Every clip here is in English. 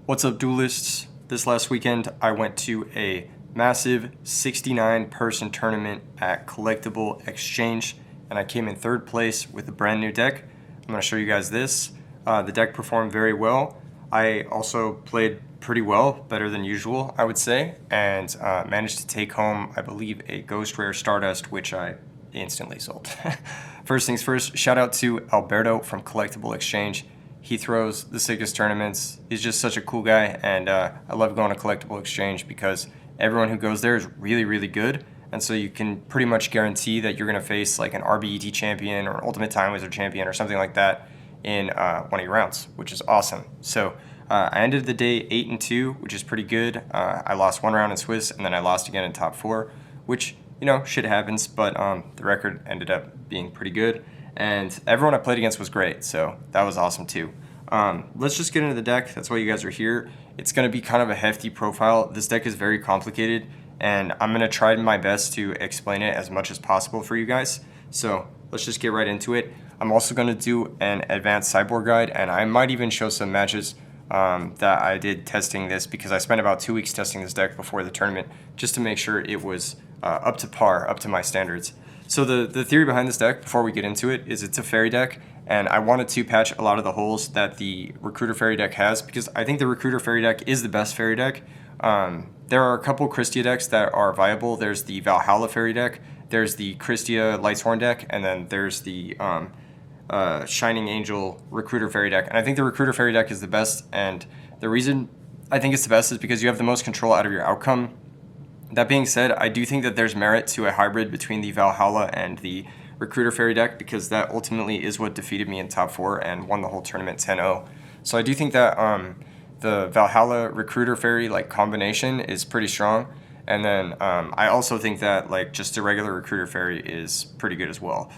What's up, duelists? This last weekend, I went to a massive 69-person tournament at Collectible Exchange, and I came in third place with a brand new deck. I'm going to show you guys this. The deck performed very well. I also played pretty well, better than usual, I would say, and managed to take home, I believe, a Ghost Rare Stardust, which I instantly sold. First things first, shout out to Alberto from Collectible Exchange. He throws the sickest tournaments. He's just such a cool guy, and I love going to Collectible Exchange because everyone who goes there is really, really good, and so you can pretty much guarantee that you're going to face like an RBET champion or an Ultimate Time Wizard champion or something like that in one of your rounds, which is awesome. So I ended the day 8-2, which is pretty good. I lost one round in Swiss, and then I lost again in top 4, which, you know, shit happens, but the record ended up being pretty good. And everyone I played against was great, so that was awesome too. Let's just get into the deck. That's why you guys are here. It's going to be kind of a hefty profile. This deck is very complicated, and I'm going to try my best to explain it as much as possible for you guys. So let's just get right into it. I'm also going to do an advanced sideboard guide, and I might even show some matches that I did testing this, because I spent about 2 weeks testing this deck before the tournament just to make sure it was up to par, up to my standards. So the theory behind this deck, before we get into it, is it's a fairy deck, and I wanted to patch a lot of the holes that the Recruiter Fairy deck has, because I think the Recruiter Fairy deck is the best fairy deck. There are a couple Christia decks that are viable. There's the Valhalla Fairy deck, there's the Christia Lightshorn deck, and then there's the Shining Angel Recruiter Fairy deck. And I think the Recruiter Fairy deck is the best, and the reason I think it's the best is because you have the most control out of your outcome. That being said, I do think that there's merit to a hybrid between the Valhalla and the Recruiter Fairy deck, because that ultimately is what defeated me in top 4 and won the whole tournament 10-0. So I do think that the Valhalla Recruiter Fairy combination is pretty strong. And then I also think that just a regular Recruiter Fairy is pretty good as well.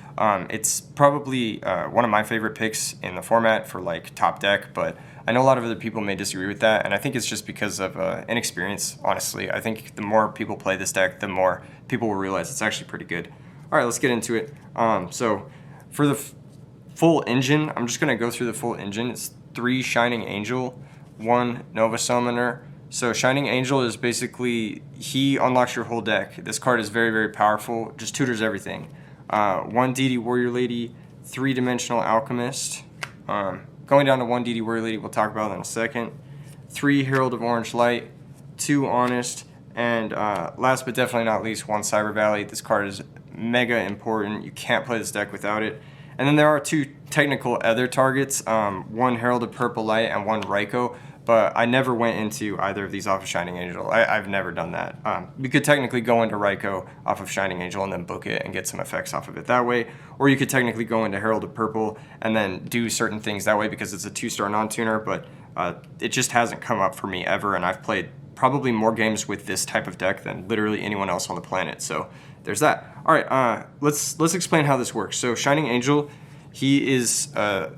It's probably one of my favorite picks in the format for top deck, but I know a lot of other people may disagree with that, and I think it's just because of inexperience, honestly. I think the more people play this deck, the more people will realize it's actually pretty good. All right, let's get into it. So for the full engine, I'm just going to go through the full engine. It's 3 Shining Angel, 1 Nova Summoner. So Shining Angel is basically, he unlocks your whole deck. This card is very, very powerful, just tutors everything. 1 DD Warrior Lady, 3-Dimensional Alchemist. Going down to 1 DD Warrior Lady, we'll talk about that in a second. 3 Herald of Orange Light, 2 Honest, and last but definitely not least, 1 Cyber Valley. This card is mega important. You can't play this deck without it. And then there are 2 technical other targets, 1 Herald of Purple Light and 1 Raikou, but I never went into either of these off of Shining Angel. I've never done that. You could technically go into Raikou off of Shining Angel and then book it and get some effects off of it that way, or you could technically go into Herald of Purple and then do certain things that way because it's a 2-star non-tuner, but it just hasn't come up for me ever, and I've played probably more games with this type of deck than literally anyone else on the planet, so there's that. All right, let's explain how this works. So Shining Angel, he is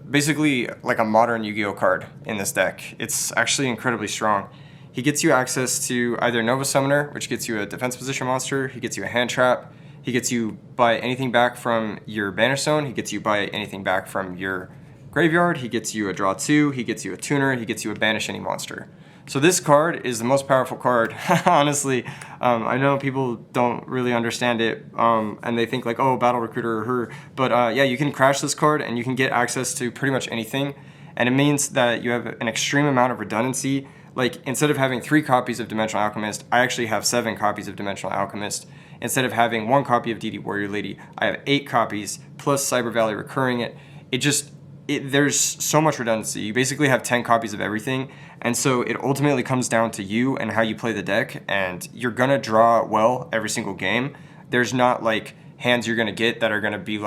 basically like a modern Yu-Gi-Oh card in this deck. It's actually incredibly strong. He gets you access to either Nova Summoner, which gets you a defense position monster. He gets you a hand trap. He gets you buy anything back from your Banish Zone. He gets you buy anything back from your graveyard. He gets you a draw 2. He gets you a tuner. He gets you a banish any monster. So this card is the most powerful card, honestly. I know people don't really understand it, and they think oh, Battle Recruiter or her, but yeah, you can crash this card and you can get access to pretty much anything, and it means that you have an extreme amount of redundancy. Instead of having 3 copies of Dimensional Alchemist, I actually have 7 copies of Dimensional Alchemist. Instead of having 1 copy of DD Warrior Lady, I have 8 copies, plus Cyber Valley recurring it. There's so much redundancy. You basically have 10 copies of everything, and so it ultimately comes down to you and how you play the deck, and you're gonna draw well every single game. There's not hands you're gonna get that are gonna be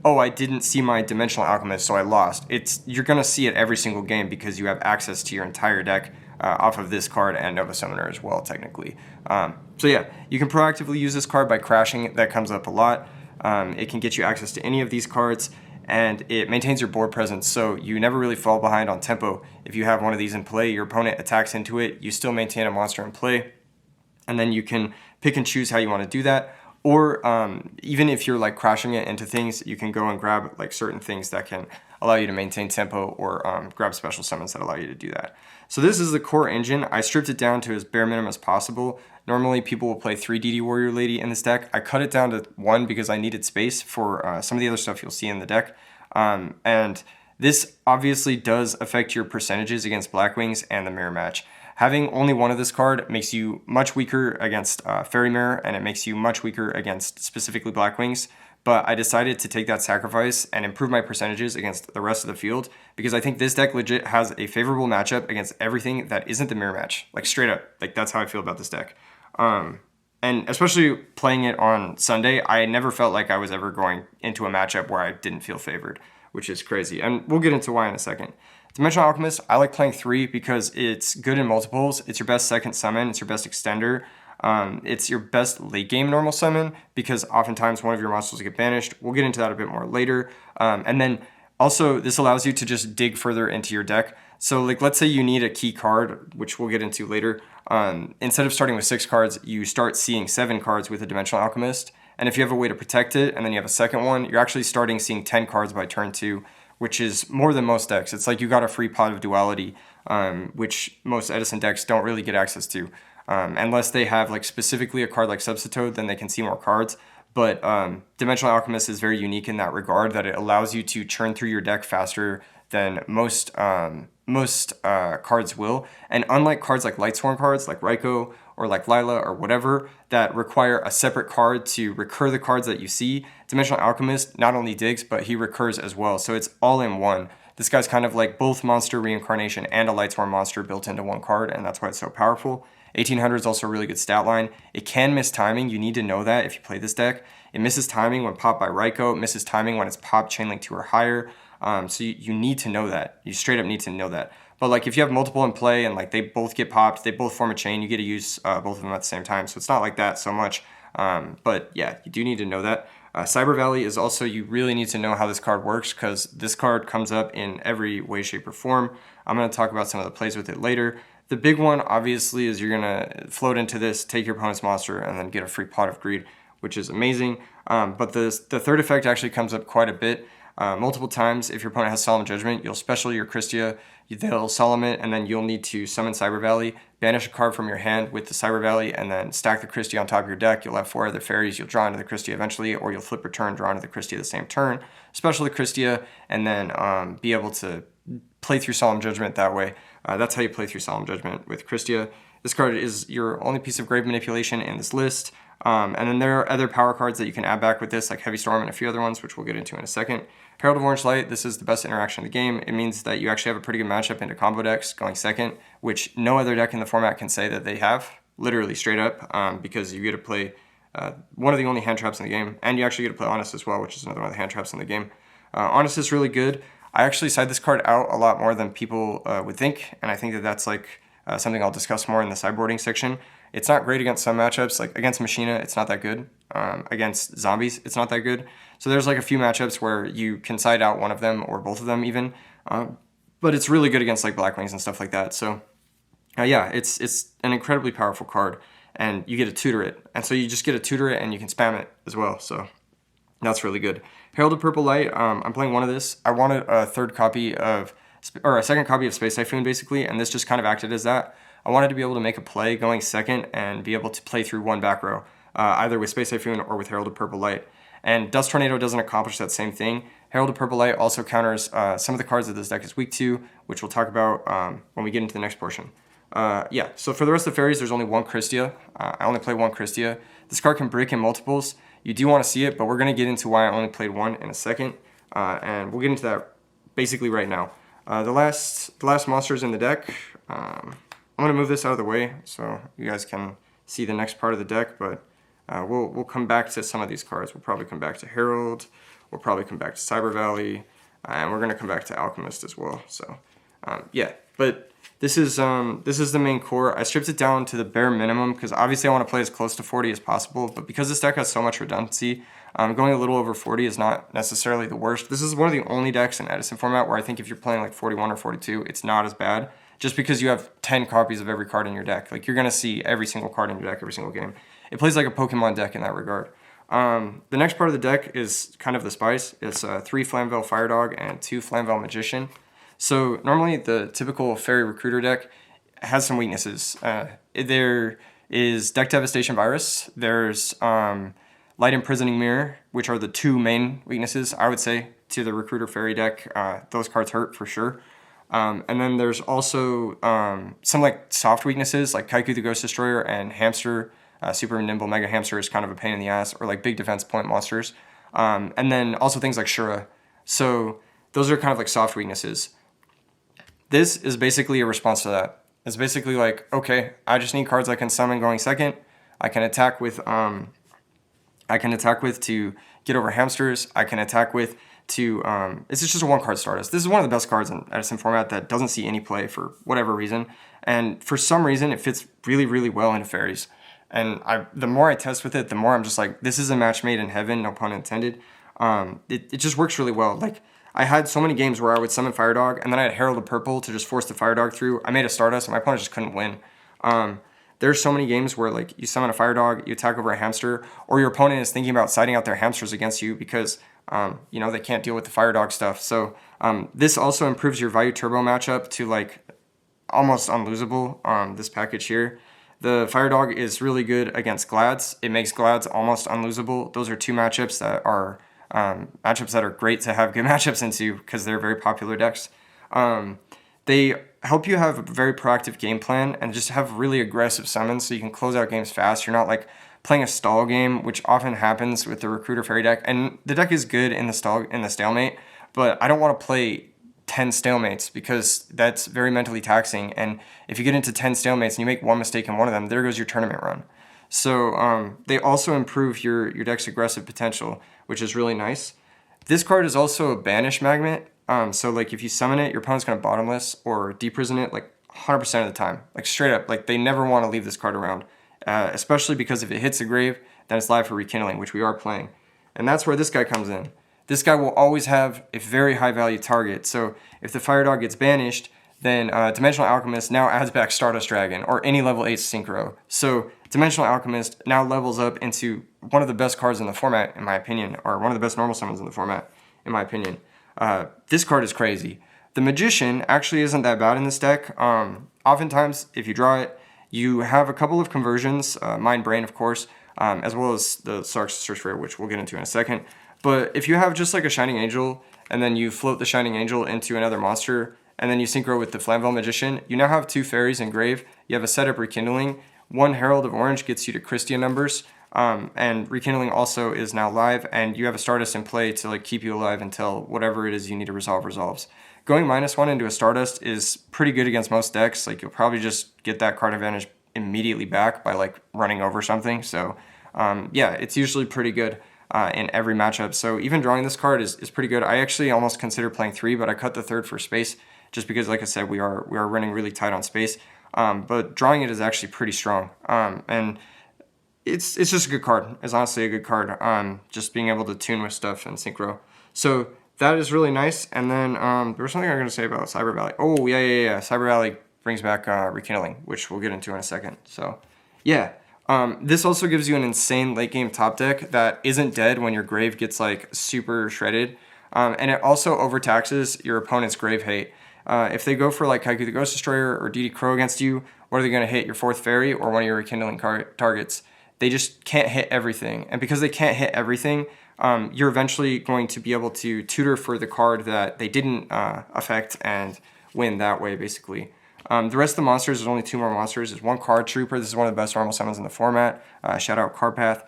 oh, I didn't see my Dimensional Alchemist, so I lost. You're gonna see it every single game because you have access to your entire deck off of this card and Nova Summoner as well, technically. So yeah, you can proactively use this card by crashing. That comes up a lot. It can get you access to any of these cards, and it maintains your board presence, so you never really fall behind on tempo. If you have one of these in play, your opponent attacks into it, you still maintain a monster in play, and then you can pick and choose how you want to do that. Or even if you're like crashing it into things, you can go and grab like certain things that can allow you to maintain tempo, or grab special summons that allow you to do that. So this is the core engine. I stripped it down to as bare minimum as possible. Normally people will play 3 DD Warrior Lady in this deck. I cut it down to 1 because I needed space for some of the other stuff you'll see in the deck. And this obviously does affect your percentages against Blackwings and the mirror match. Having only one of this card makes you much weaker against Fairy Mirror, and it makes you much weaker against specifically Blackwings. But I decided to take that sacrifice and improve my percentages against the rest of the field, because I think this deck legit has a favorable matchup against everything that isn't the mirror match. Like straight up, like that's how I feel about this deck. And especially playing it on Sunday, I never felt like I was ever going into a matchup where I didn't feel favored, which is crazy. And we'll get into why in a second. Dimensional Alchemist, I like playing 3 because it's good in multiples. It's your best second summon. It's your best extender. It's your best late game normal summon because oftentimes one of your monsters will get banished. We'll get into that a bit more later. And then also this allows you to just dig further into your deck. So like let's say you need a key card, which we'll get into later. Instead of starting with 6 cards, you start seeing 7 cards with a Dimensional Alchemist. And if you have a way to protect it and then you have a second one, you're actually starting seeing 10 cards by turn 2. Which is more than most decks. It's like you got a free pot of duality, which most Edison decks don't really get access to. Unless they have like specifically a card like Substitute, then they can see more cards. But Dimensional Alchemist is very unique in that regard, that it allows you to churn through your deck faster than most cards will. And unlike cards like Lightsworn cards, like Raikou or like Lila or whatever, that require a separate card to recur the cards that you see, Dimensional Alchemist not only digs, but he recurs as well. So it's all in one. This guy's kind of like both monster reincarnation and a Lightsworn monster built into one card, and that's why it's so powerful. 1800 is also a really good stat line. It can miss timing. You need to know that if you play this deck. It misses timing when popped by Raikou. It misses timing when it's popped Chainlink 2 or higher. So you need to know that. You straight up need to know that. But like if you have multiple in play and like they both get popped, they both form a chain, you get to use both of them at the same time. So it's not like that so much. But yeah, you do need to know that. Cyber Valley is also, you really need to know how this card works, because this card comes up in every way, shape, or form. I'm going to talk about some of the plays with it later. The big one, obviously, is you're going to float into this, take your opponent's monster, and then get a free Pot of Greed, which is amazing. But the third effect actually comes up quite a bit. Multiple times, if your opponent has Solemn Judgment, you'll special your Christia, they'll Solemn it, and then you'll need to summon Cyber Valley, banish a card from your hand with the Cyber Valley, and then stack the Christia on top of your deck. You'll have 4 other fairies, you'll draw into the Christia eventually, or you'll flip return, draw into the Christia the same turn, special the Christia, and then be able to play through Solemn Judgment that way. That's how you play through Solemn Judgment with Christia. This card is your only piece of grave manipulation in this list. And then there are other power cards that you can add back with this, like Heavy Storm and a few other ones, which we'll get into in a second. Herald of Orange Light, this is the best interaction in the game. It means that you actually have a pretty good matchup into combo decks going second, which no other deck in the format can say that they have, literally straight up, because you get to play one of the only hand traps in the game, and you actually get to play Honest as well, which is another one of the hand traps in the game. Honest is really good. I actually side this card out a lot more than people would think, and I think that that's like something I'll discuss more in the sideboarding section. It's not great against some matchups, like against Machina, it's not that good. Against zombies, it's not that good. So there's like a few matchups where you can side out one of them or both of them even, but it's really good against like Blackwings and stuff like that. So yeah, it's an incredibly powerful card, and you get to tutor it. And so you just get to tutor it and you can spam it as well. So that's really good. Herald of Purple Light, I'm playing one of this. I wanted a second copy of Space Typhoon basically, and this just kind of acted as that. I wanted to be able to make a play going second and be able to play through one back row, either with Space Typhoon or with Herald of Purple Light. And Dust Tornado doesn't accomplish that same thing. Herald of Purple Light also counters some of the cards that this deck is weak to, which we'll talk about when we get into the next portion. Yeah, so for the rest of the fairies, there's only one Christia. I only play one Christia. This card can brick in multiples. You do want to see it, but we're going to get into why I only played one in a second. And we'll get into that basically right now. The last monsters in the deck, I'm going to move this out of the way so you guys can see the next part of the deck, but we'll come back to some of these cards. We'll probably come back to Herald, we'll probably come back to Cyber Valley, and we're going to come back to Alchemist as well. So yeah, but this is the main core. I stripped it down to the bare minimum because obviously I want to play as close to 40 as possible, but because this deck has so much redundancy, going a little over 40 is not necessarily the worst. This is one of the only decks in Edison format where I think if you're playing like 41 or 42, it's not as bad, just because you have 10 copies of every card in your deck. Like, you're going to see every single card in your deck every single game. It plays like a Pokemon deck in that regard. The next part of the deck is kind of the spice. It's 3 Flamvell Fire Dog and 2 Flamvell Magician. So normally the typical Fairy Recruiter deck has some weaknesses. There is Deck Devastation Virus. There's Light Imprisoning Mirror, which are the 2 main weaknesses, I would say, to the Recruiter Fairy deck. Those cards hurt for sure. And then there's also some like soft weaknesses like Kaiku the Ghost Destroyer and Hamster. Super Nimble Mega Hamster is kind of a pain in the ass, or like big defense point monsters. And then also things like Shura. So those are kind of like soft weaknesses. This is basically a response to that. It's basically like, okay, I just need cards I can summon going second. I can attack with to get over hamsters. I can attack with to it's just a 1-card Stardust. This is one of the best cards in Edison format that doesn't see any play for whatever reason. And for some reason it fits really, really well into fairies. And the more I test with it, the more I'm just like, this is a match made in heaven, no pun intended. It just works really well. Like, I had so many games where I would summon Fire Dog, and then I had Herald of Purple to just force the Fire Dog through. I made a Stardust, and my opponent just couldn't win. There's so many games where, like, you summon a Fire Dog, you attack over a Hamster, or your opponent is thinking about siding out their Hamsters against you because, you know, they can't deal with the Fire Dog stuff. So this also improves your Value Turbo matchup to, like, almost unlosable, this package here. The Fire Dog is really good against Glads. It makes Glads almost unlosable. Those are 2 matchups that are great to have good matchups into because they're very popular decks. They help you have a very proactive game plan and just have really aggressive summons so you can close out games fast. You're not like playing a stall game, which often happens with the Recruiter Fairy deck. And the deck is good in the stalemate, but I don't want to play 10 stalemates because that's very mentally taxing. And if you get into 10 stalemates and you make one mistake in one of them, there goes your tournament run. So they also improve your deck's aggressive potential, which is really nice. This card is also a banish magnet. So like if you summon it, your opponent's gonna bottomless or deprison it like 100% of the time. Like straight up, like they never want to leave this card around. Especially because if it hits the grave, then it's live for rekindling, which we are playing. And that's where this guy comes in. This guy will always have a very high value target. So if the Fire Dog gets banished, then Dimensional Alchemist now adds back Stardust Dragon or any level 8 Synchro. So Dimensional Alchemist now levels up into one of the best cards in the format, in my opinion, or one of the best normal summons in the format, in my opinion. This card is crazy. The Magician actually isn't that bad in this deck. Oftentimes, if you draw it, you have a couple of conversions, Mind Brain, of course, as well as the Search for, which we'll get into in a second. But if you have just like a Shining Angel, and then you float the Shining Angel into another monster, and then you synchro with the Flamvell Magician, you now have 2 fairies in grave, you have a setup Rekindling, 1 Herald of Orange gets you to Christia numbers, and Rekindling also is now live, and you have a Stardust in play to like keep you alive until whatever it is you need to resolve resolves. Going -1 into a Stardust is pretty good against most decks. Like you'll probably just get that card advantage immediately back by like running over something. So yeah, it's usually pretty good in every matchup. So even drawing this card is pretty good. I actually almost considered playing 3, but I cut the 3rd for space just because, like I said, we are running really tight on space. But drawing it is actually pretty strong. And it's just a good card. It's honestly a good card. Just being able to tune with stuff and synchro. So that is really nice. And then there was something I was going to say about Cyber Valley. Oh, yeah. Cyber Valley brings back Rekindling, which we'll get into in a second. So, yeah. This also gives you an insane late game top deck that isn't dead when your grave gets like super shredded. And it also overtaxes your opponent's grave hate. If they go for like Kaiku the Ghost Destroyer or DD Crow against you, what are they going to hit? Your 4th fairy or one of your Rekindling targets? They just can't hit everything. And because they can't hit everything, you're eventually going to be able to tutor for the card that they didn't affect and win that way, basically. The rest of the monsters, there's only 2 more monsters. There's 1 Card Trooper. This is one of the best normal summons in the format. Shout out Carpath.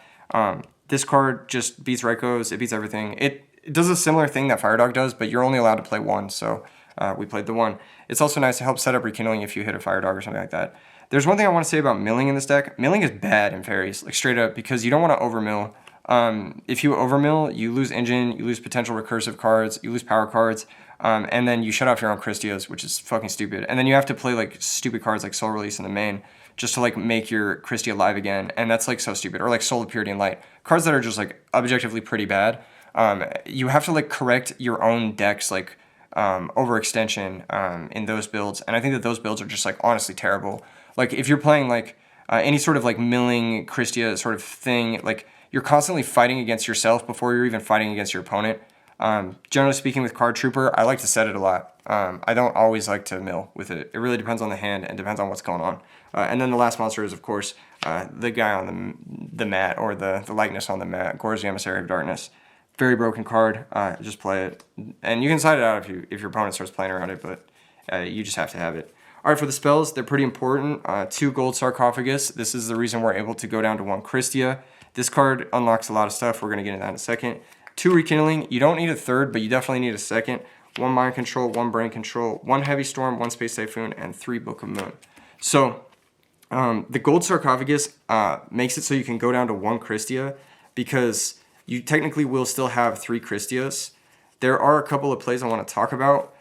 This card just beats Raikos. It beats everything. It does a similar thing that Fire Dog does, but you're only allowed to play 1, so we played the 1. It's also nice to help set up Rekindling if you hit a Fire Dog or something like that. There's one thing I want to say about milling in this deck. Milling is bad in fairies, like straight up, because you don't want to overmill. If you overmill, you lose engine, you lose potential recursive cards, you lose power cards, and then you shut off your own Christias, which is fucking stupid. And then you have to play like stupid cards like Soul Release in the main just to like make your Christia live again, and that's like so stupid. Or like Soul of Purity and Light, cards that are just like objectively pretty bad. You have to like correct your own decks like overextension in those builds, and I think that those builds are just like honestly terrible. Like if you're playing like any sort of like milling Christia sort of thing, like you're constantly fighting against yourself before you're even fighting against your opponent. Generally speaking, with Card Trooper, I like to set it a lot. I don't always like to mill with it. It really depends on the hand and depends on what's going on. And then the last monster is, of course, the guy on the mat, or the likeness on the mat, Gor's the Emissary of Darkness. Very broken card. Just play it, and you can side it out if your opponent starts playing around it, but you just have to have it. All right, for the spells, they're pretty important. 2 Gold Sarcophagus. This is the reason we're able to go down to 1 Christia. This card unlocks a lot of stuff. We're going to get into that in a second. 2 Rekindling. You don't need a third, but you definitely need a second. 1 Mind Control, 1 Brain Control, 1 Heavy Storm, 1 Space Typhoon, and 3 Book of Moon. So the Gold Sarcophagus makes it so you can go down to 1 Christia, because you technically will still have 3 Christias. There are a couple of plays I want to talk about,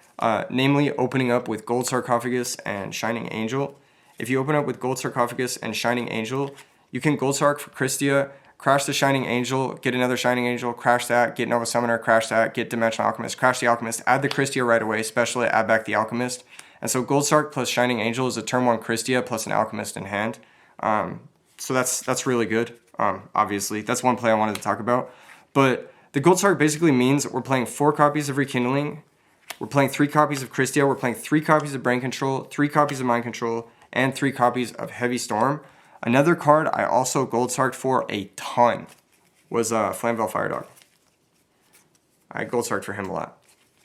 namely opening up with Gold Sarcophagus and Shining Angel. If you open up with Gold Sarcophagus and Shining Angel, you can Gold Sarc for Christia, crash the Shining Angel, get another Shining Angel, crash that, get Nova Summoner, crash that, get Dimensional Alchemist, crash the Alchemist, add the Christia right away, especially add back the Alchemist. And so Gold Sarc plus Shining Angel is a turn 1 Christia plus an Alchemist in hand. So that's really good, obviously. That's one play I wanted to talk about. But the Gold Sarc basically means we're playing 4 copies of Rekindling, we're playing 3 copies of Christia, we're playing 3 copies of Brain Control, 3 copies of Mind Control, and 3 copies of Heavy Storm. Another card I also Gold Sarc'd for a ton was Flamvell Fire Dog. I Gold Sarc'd for him a lot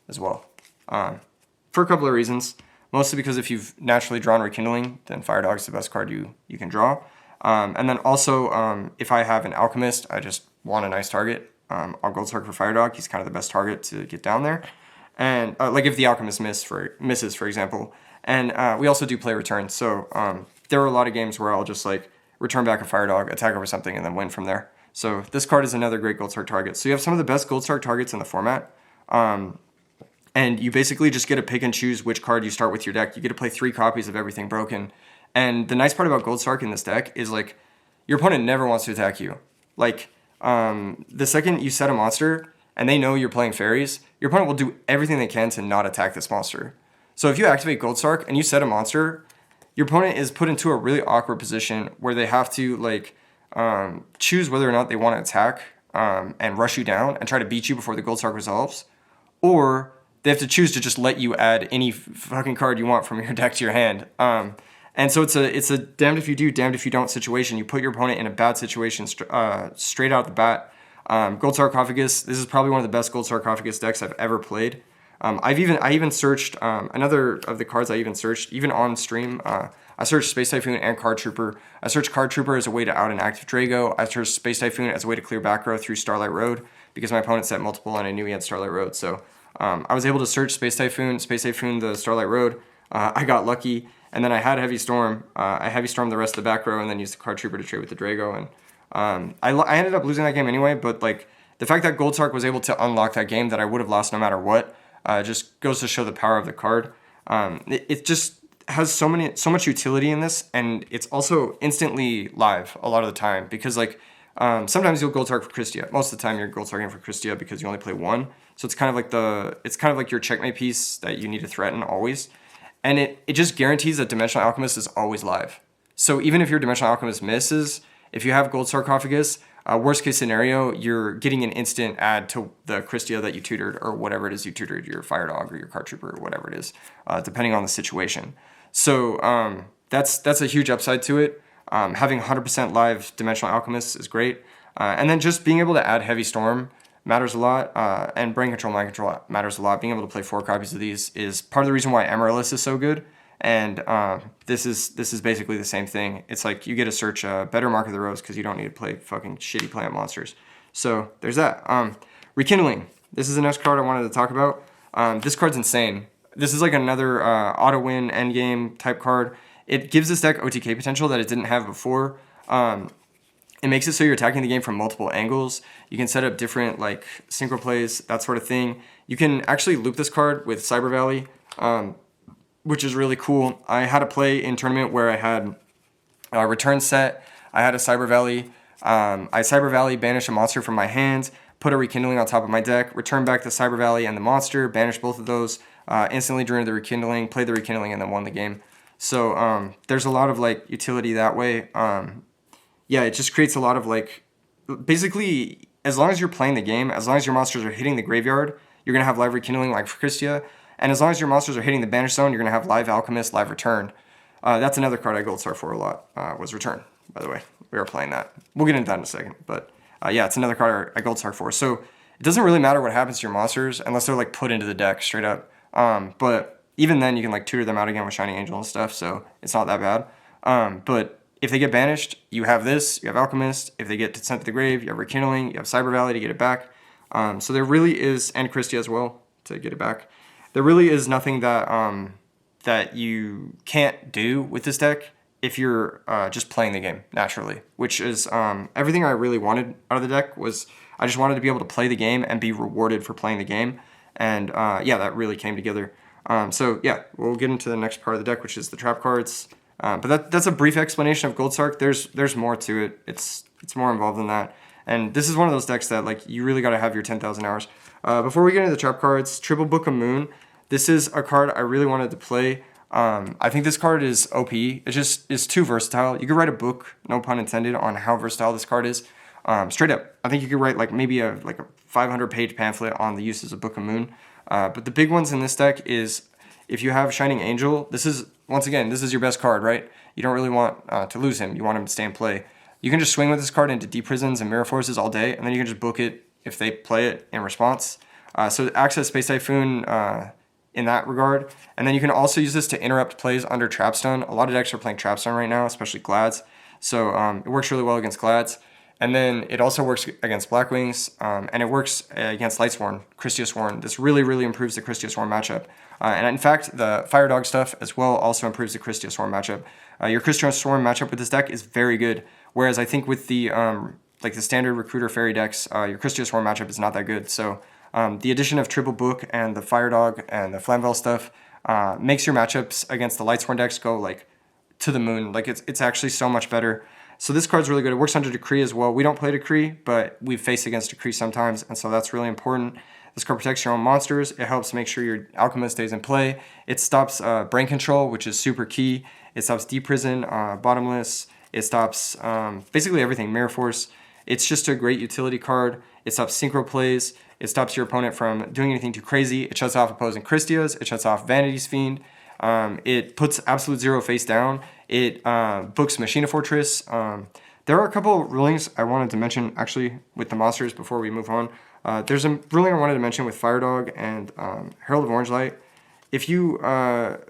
as well. For a couple of reasons. Mostly because if you've naturally drawn Rekindling, then Fire Dog's the best card you can draw. And then also, if I have an Alchemist, I just want a nice target. I'll Gold Sarc for Fire Dog. He's kind of the best target to get down there. And like if the Alchemist misses, for example. And we also do play return. So there are a lot of games where I'll just like return back a Fire Dog, attack over something, and then win from there. So this card is another great Gold Sarc target. So you have some of the best Gold Sarc targets in the format. And you basically just get to pick and choose which card you start with your deck. You get to play 3 copies of everything broken. And the nice part about Gold Sarc in this deck is like your opponent never wants to attack you. Like the second you set a monster and they know you're playing fairies, your opponent will do everything they can to not attack this monster. So if you activate Gold Sarc and you set a monster, your opponent is put into a really awkward position where they have to like choose whether or not they want to attack and rush you down and try to beat you before the Gold Sarc resolves, or they have to choose to just let you add any fucking card you want from your deck to your hand. And so it's a damned if you do, damned if you don't situation. You put your opponent in a bad situation straight out the bat. Gold Sarcophagus, this is probably one of the best Gold Sarcophagus decks I've ever played. I even searched, another of the cards I even searched, even on stream, I searched Space Typhoon and Card Trooper. I searched Card Trooper as a way to out an active Drago. I searched Space Typhoon as a way to clear back row through Starlight Road, because my opponent set multiple and I knew he had Starlight Road. So I was able to search Space Typhoon, the Starlight Road. I got lucky, and then I had Heavy Storm. I Heavy Stormed the rest of the back row and then used the Card Trooper to trade with the Drago. And I ended up losing that game anyway, but like the fact that Gold Sarc was able to unlock that game that I would have lost no matter what just goes to show the power of the card. It just has so much utility in this, and it's also instantly live a lot of the time, because like sometimes you'll Gold Sarc for Christia. Most of the time you're Gold Sarcing for Christia because you only play 1. So it's kind of like your checkmate piece that you need to threaten always. And it just guarantees that Dimensional Alchemist is always live. So even if your Dimensional Alchemist misses, if you have Gold Sarcophagus, worst case scenario, you're getting an instant add to the Christia that you tutored, or whatever it is you tutored, your Fire Dog or your Card Trooper or whatever it is, depending on the situation. So that's a huge upside to it. Having 100% live Dimensional Alchemists is great. And then just being able to add Heavy Storm matters a lot, and Brain Control, Mind Control matters a lot. Being able to play 4 copies of these is part of the reason why Amaryllis is so good. And this is basically the same thing. It's like you get to search better Mark of the Rose because you don't need to play fucking shitty plant monsters. So there's that. Rekindling. This is the next card I wanted to talk about. This card's insane. This is like another auto-win endgame type card. It gives this deck OTK potential that it didn't have before. It makes it so you're attacking the game from multiple angles. You can set up different like synchro plays, that sort of thing. You can actually loop this card with Cyber Valley, which is really cool. I had a play in tournament where I had a return set. I had a Cyber Valley. I Cyber Valley, banish a monster from my hand, put a Rekindling on top of my deck, return back the Cyber Valley and the monster, banish both of those, instantly drew into the Rekindling, played the Rekindling, and then won the game. So there's a lot of like utility that way. Yeah, it just creates a lot of like basically, as long as you're playing the game, as long as your monsters are hitting the graveyard, you're going to have live rekindling like Christia. And as long as your monsters are hitting the banish zone, you're going to have live alchemist, live return. That's another card I gold star for a lot, was return, by the way. We are playing that. We'll get into that in a second. But yeah, it's another card I gold star for. So it doesn't really matter what happens to your monsters unless they're like put into the deck straight up. But even then you can like tutor them out again with Shining Angel and stuff, so it's not that bad. But if they get banished, you have this, you have Alchemist. If they get sent to the grave, you have Rekindling, you have Cyber Valley to get it back. So there really is, and Christia as well to get it back. There really is nothing that that you can't do with this deck if you're just playing the game naturally, which is everything I really wanted out of the deck. Was I just wanted to be able to play the game and be rewarded for playing the game. And yeah, that really came together. So yeah, we'll get into the next part of the deck, which is the trap cards. But that's a brief explanation of Gold Sark. There's more to it. It's more involved than that. And this is one of those decks that like you really got to have your 10,000 hours. Before we get into the trap cards, Triple Book of Moon. This is a card I really wanted to play. I think this card is OP. It just is too versatile. You could write a book, no pun intended, on how versatile this card is. Straight up, I think you could write like maybe a 500-page pamphlet on the uses of Book of Moon. But the big ones in this deck is if you have Shining Angel, this is, once again, this is your best card, right? You don't really want to lose him. You want him to stay in play. You can just swing with this card into Deep Prisons and Mirror Forces all day, and then you can just book it if they play it in response. So it acts as Space Typhoon in that regard. And then you can also use this to interrupt plays under Trapstone. A lot of decks are playing Trapstone right now, especially Glads. So it works really well against Glads. And then it also works against Blackwings, and it works against Lightsworn, Christia Sworn. This really, really improves the Christia Sworn matchup. And in fact, the Fire Dog stuff as well also improves the Christia Sworn matchup. Your Christia Sworn matchup with this deck is very good, whereas I think with the like the standard Recruiter Fairy decks, your Christia Sworn matchup is not that good. So the addition of Triple Book and the Fire Dog and the Flamvell stuff makes your matchups against the Lightsworn decks go like to the moon. Like it's actually so much better. So this card's really good. It works under Decree as well. We don't play Decree, but we've faced against Decree sometimes, and so that's really important. This card protects your own monsters. It helps make sure your Alchemist stays in play. It stops Brain Control, which is super key. It stops Deep Prison, Bottomless. It stops basically everything, Mirror Force. It's just a great utility card. It stops Synchro plays. It stops your opponent from doing anything too crazy. It shuts off opposing Christias. It shuts off Vanity's Fiend. It puts Absolute Zero face down. It books Machina Fortress. There are a couple of rulings I wanted to mention actually with the monsters before we move on. There's a ruling I wanted to mention with Fire Dog and Herald of Orange Light. If you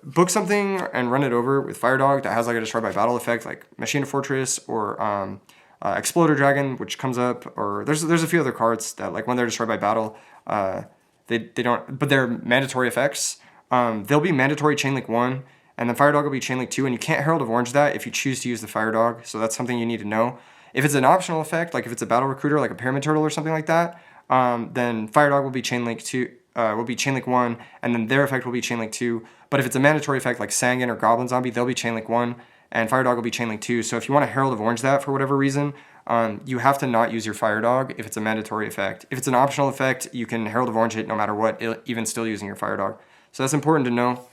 book something and run it over with Fire Dog that has like a Destroy by Battle effect, like Machina Fortress or Exploder Dragon, which comes up, or there's a few other cards that like when they're destroyed by battle, they don't, but they're mandatory effects. They'll be mandatory Chainlink 1, and then Fire Dog will be Chainlink 2, and you can't Herald of Orange that if you choose to use the Fire Dog, so that's something you need to know. If it's an optional effect, like if it's a Battle Recruiter, like a Pyramid Turtle or something like that, then Fire Dog will be Chainlink 2, will be Chainlink 1, and then their effect will be Chainlink 2. But if it's a mandatory effect like Sangan or Goblin Zombie, they'll be Chainlink 1, and Fire Dog will be Chainlink 2. So if you want to Herald of Orange that for whatever reason, you have to not use your Fire Dog if it's a mandatory effect. If it's an optional effect, you can Herald of Orange it no matter what, even still using your Fire Dog. So that's important to know.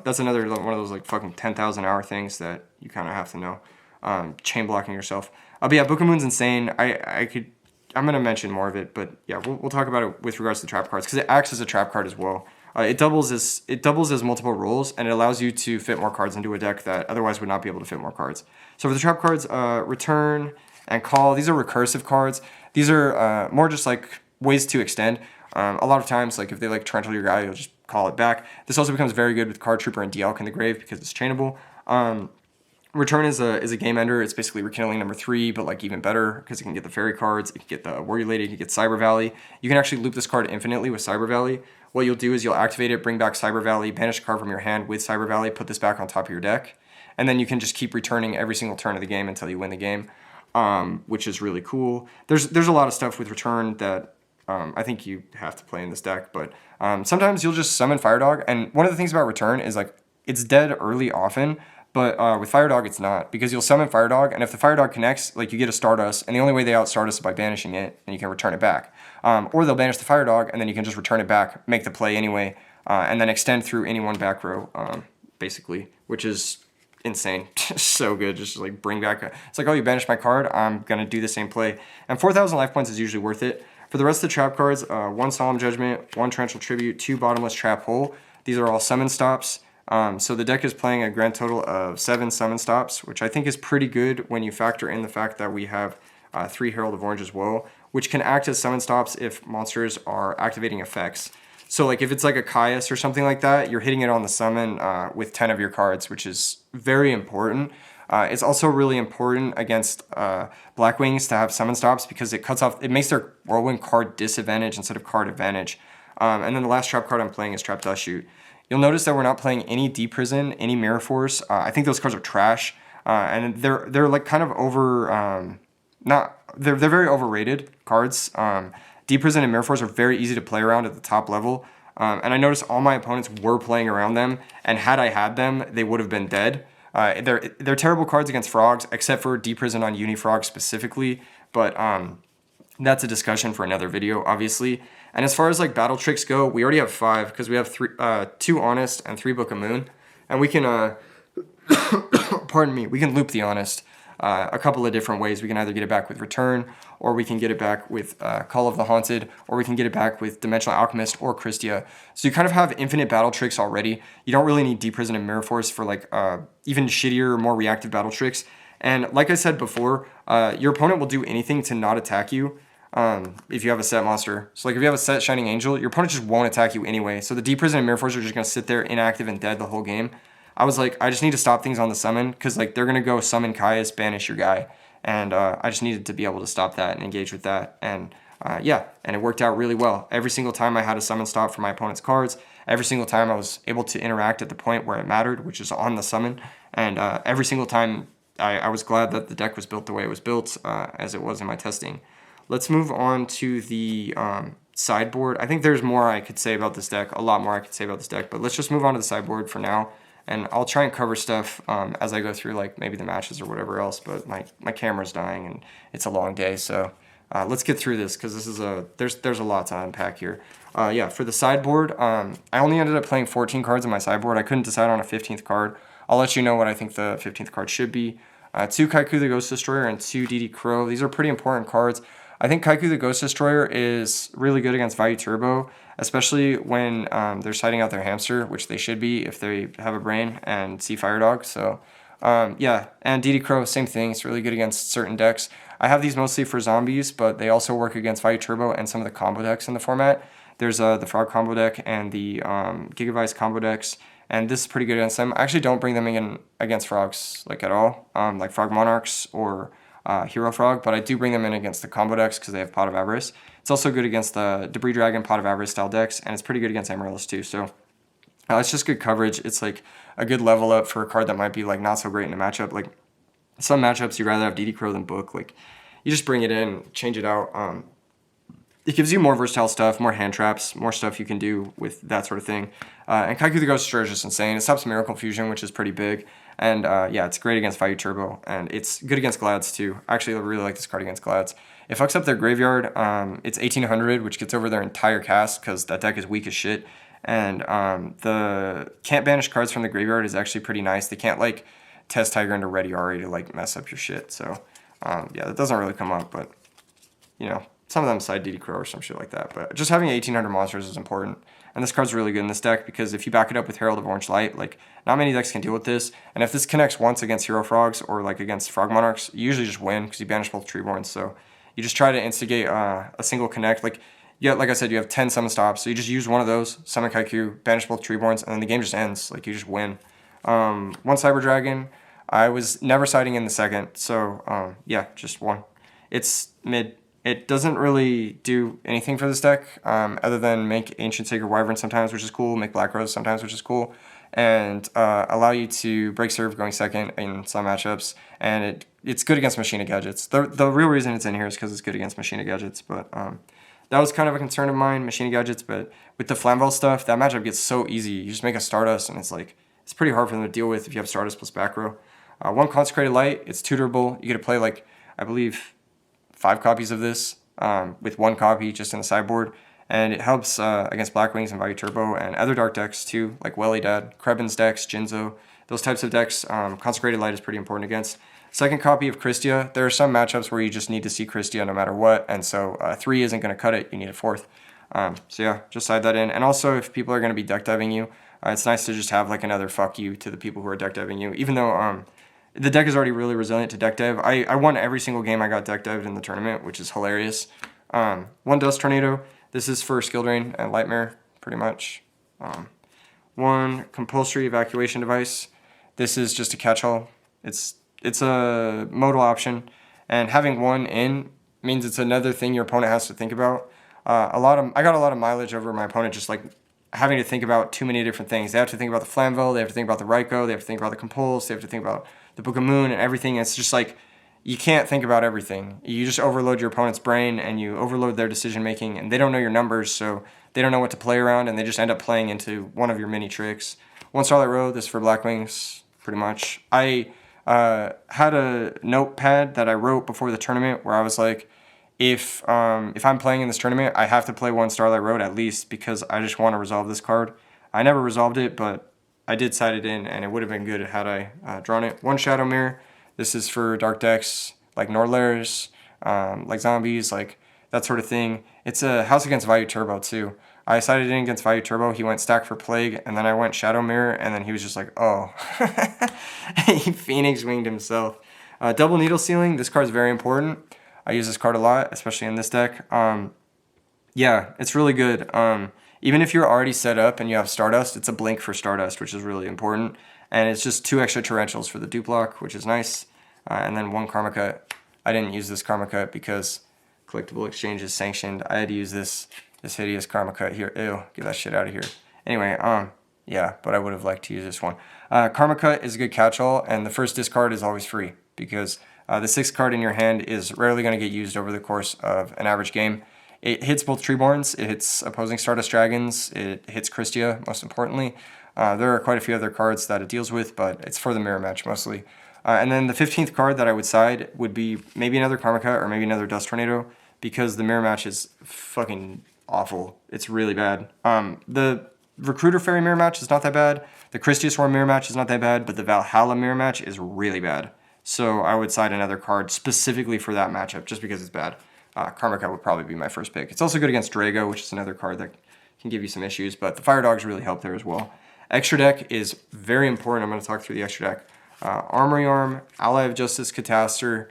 That's another one of those like fucking 10,000 hour things that you kind of have to know. Chain blocking yourself. But yeah, Book of Moon's insane. I'm gonna mention more of it, but yeah, we'll talk about it with regards to trap cards because it acts as a trap card as well. It doubles as multiple roles, and it allows you to fit more cards into a deck that otherwise would not be able to fit more cards. So for the trap cards, Return and Call, these are recursive cards. These are more just like ways to extend. A lot of times, like if they like Torrential your guy, you'll just call it back. This also becomes very good with Card Trooper and D-Elk in the grave because it's chainable. Return is a game ender. It's basically Rekindling number 3, but like even better because it can get the fairy cards, it can get the Warrior Lady, it can get Cyber Valley. You can actually loop this card infinitely with Cyber Valley. What you'll do is you'll activate it, bring back Cyber Valley, banish a card from your hand with Cyber Valley, put this back on top of your deck, and then you can just keep returning every single turn of the game until you win the game, which is really cool. There's a lot of stuff with Return that I think you have to play in this deck, but sometimes you'll just summon Fire Dog, and one of the things about Return is like it's dead early often, but with Fire Dog it's not, because you'll summon Fire Dog, and if the Fire Dog connects, like you get a Stardust, and the only way they out Stardust is by banishing it, and you can return it back. Or they'll banish the Fire Dog, and then you can just return it back, make the play anyway, and then extend through any one back row, basically, which is insane. So good. Just like bring back it's like, oh, you banished my card, I'm gonna do the same play. And 4,000 life points is usually worth it. For the rest of the trap cards, 1 Solemn Judgment, 1 Torrential Tribute, 2 Bottomless Trap Hole. These are all summon stops. So the deck is playing a grand total of 7 summon stops, which I think is pretty good when you factor in the fact that we have 3 Herald of Orange as well, which can act as summon stops if monsters are activating effects. So like if it's like a Caius or something like that, you're hitting it on the summon with 10 of your cards, which is very important. It's also really important against Blackwings to have summon stops because it makes their Whirlwind card disadvantage instead of card advantage. And then the last trap card I'm playing is Trap Dust Shoot. You'll notice that we're not playing any Deep Prison, any Mirror Force. I think those cards are trash, and they're like kind of they're very overrated cards. Deep Prison and Mirror Force are very easy to play around at the top level, and I noticed all my opponents were playing around them, and had I had them, they would have been dead. They're terrible cards against frogs, except for Deep Prison on Unifrog specifically, but that's a discussion for another video, obviously. And as far as like battle tricks go, we already have 5 because we have 2 Honest and 3 Book of Moon, and we can pardon me, we can loop the Honest a couple of different ways. We can either get it back with Return, or we can get it back with Call of the Haunted, or we can get it back with Dimensional Alchemist or Christia. So you kind of have infinite battle tricks already. You don't really need Deep Prison and Mirror Force for like even shittier, more reactive battle tricks. And like I said before, your opponent will do anything to not attack you if you have a set monster. So like if you have a set Shining Angel, your opponent just won't attack you anyway. So the Deep Prison and Mirror Force are just going to sit there inactive and dead the whole game. I was like, I just need to stop things on the summon because like they're going to go summon Caius, banish your guy. And I just needed to be able to stop that and engage with that. And yeah, and it worked out really well. Every single time I had a summon stop for my opponent's cards, every single time I was able to interact at the point where it mattered, which is on the summon. And every single time I was glad that the deck was built the way it was built as it was in my testing. Let's move on to the sideboard. I think there's more I could say about this deck, a lot more I could say about this deck, but let's just move on to the sideboard for now. And I'll try and cover stuff as I go through like maybe the matches or whatever else, but my camera's dying and it's a long day, so let's get through this because this is there's a lot to unpack here. Yeah, for the sideboard, I only ended up playing 14 cards in my sideboard. I couldn't decide on a 15th card. I'll let you know what I think the 15th card should be. 2 Kaiku the Ghost Destroyer and 2 DD Crow. These are pretty important cards. I think Kaiku the Ghost Destroyer is really good against Value Turbo, especially when they're siding out their hamster, which they should be if they have a brain and see Fire Dog. So yeah, and DD Crow, same thing. It's really good against certain decks. I have these mostly for zombies, but they also work against Value Turbo and some of the combo decks in the format. There's the Frog combo deck and the Gigavice combo decks, and this is pretty good against them. I actually don't bring them in against frogs like at all, like Frog Monarchs or Hero Frog, but I do bring them in against the combo decks because they have Pot of Avarice. It's also good against the Debris Dragon, Pot of Avarice style decks, and it's pretty good against Amaryllis too. So it's just good coverage. It's like a good level up for a card that might be like not so great in a matchup. Like some matchups, you'd rather have DD Crow than Book. Like you just bring it in, change it out. It gives you more versatile stuff, more hand traps, more stuff you can do with that sort of thing. And Kaiku the Ghost Destroyer is just insane. It stops Miracle Fusion, which is pretty big. And yeah, it's great against Value Turbo, and it's good against Glads too. Actually, I really like this card against Glads. It fucks up their graveyard. It's 1800, which gets over their entire cast because that deck is weak as shit. And the can't banish cards from the graveyard is actually pretty nice. They can't like test Tiger into Ready Ari to like mess up your shit. So yeah, that doesn't really come up, but you know, some of them side DD Crow or some shit like that. But just having 1800 monsters is important. And this card's really good in this deck because if you back it up with Herald of Orange Light, like not many decks can deal with this. And if this connects once against Hero Frogs or like against Frog Monarchs, you usually just win because you banish both Treeborns. So you just try to instigate a single connect. Like yeah, like I said, you have 10 summon stops. So you just use one of those, summon Kaiku, banish both Treeborns, and then the game just ends. Like you just win. One Cyber Dragon. I was never siding in the second. So yeah, just one. It's mid. It doesn't really do anything for this deck other than make Ancient Sacred Wyvern sometimes, which is cool, make Black Rose sometimes, which is cool, and allow you to break serve going second in some matchups, and it's good against Machina Gadgets. The real reason it's in here is because it's good against Machina Gadgets, but that was kind of a concern of mine, Machina Gadgets, but with the Flamvell stuff, that matchup gets so easy. You just make a Stardust, and it's like, it's pretty hard for them to deal with if you have Stardust plus back row. 1 Consecrated Light, it's tutorable. You get to play like, I believe, 5 copies of this with 1 copy just in the sideboard, and it helps against Blackwings and Value Turbo and other dark decks too, like Welly Dad, Krebin's decks, Jinzo. those types of decks, Consecrated Light is pretty important against. Second copy of Christia. There are some matchups where you just need to see Christia no matter what, and so 3 isn't going to cut it. You need a 4th. So yeah, just slide that in. And also, if people are going to be deck diving you, it's nice to just have like another fuck you to the people who are deck diving you, even though the deck is already really resilient to deck dive. I won every single game I got deck dived in the tournament, which is hilarious. 1 Dust Tornado. This is for Skill Drain and Lightmare, pretty much. 1 Compulsory Evacuation Device. This is just a catch-all. It's a modal option, and having 1 in means it's another thing your opponent has to think about. I got a lot of mileage over my opponent just like having to think about too many different things. They have to think about the Flamvell, they have to think about the Raikou, they have to think about the Compulse, they have to think about the Book of Moon and everything. It's just like, you can't think about everything. You just overload your opponent's brain and you overload their decision making, and they don't know your numbers, so they don't know what to play around, and they just end up playing into one of your mini tricks. 1 Starlight Road, this is for Blackwings, pretty much. I had a notepad that I wrote before the tournament where I was like, if I'm playing in this tournament, I have to play 1 Starlight Road at least, because I just want to resolve this card. I never resolved it, but I did side it in, and it would have been good had I drawn it. 1 Shadow Mirror. This is for dark decks like Norlairs, like zombies, like that sort of thing. It's a house against Value Turbo too. I sided in against Value Turbo. He went Stack for Plague, and then I went Shadow Mirror, and then he was just like, oh. He Phoenix Winged himself. Double Needle Sealing. This card is very important. I use this card a lot, especially in this deck. Yeah, it's really good. Even if you're already set up and you have Stardust, it's a blink for Stardust, which is really important. And it's just 2 extra Torrentials for the Duplock, which is nice. And then 1 Karma Cut. I didn't use this Karma Cut because Collectible Exchange is sanctioned. I had to use this hideous Karma Cut here. Ew, get that shit out of here. Anyway, yeah, but I would have liked to use this one. Karma Cut is a good catch-all, and the first discard is always free, because the 6th card in your hand is rarely going to get used over the course of an average game. It hits both Treeborns, it hits opposing Stardust Dragons, it hits Christia, most importantly. There are quite a few other cards that it deals with, but it's for the mirror match mostly. And then the 15th card that I would side would be maybe another Karma Cut or maybe another Dust Tornado, because the mirror match is fucking awful. It's really bad. The Recruiter Fairy mirror match is not that bad. The Christia Swarm mirror match is not that bad, but the Valhalla mirror match is really bad. So I would side another card specifically for that matchup, just because it's bad. Karma Cut would probably be my first pick. It's also good against Drago, which is another card that can give you some issues, but the Fire Dogs really help there as well. Extra deck is very important. I'm going to talk through the extra deck. Armory Arm, Ally of Justice Catastor,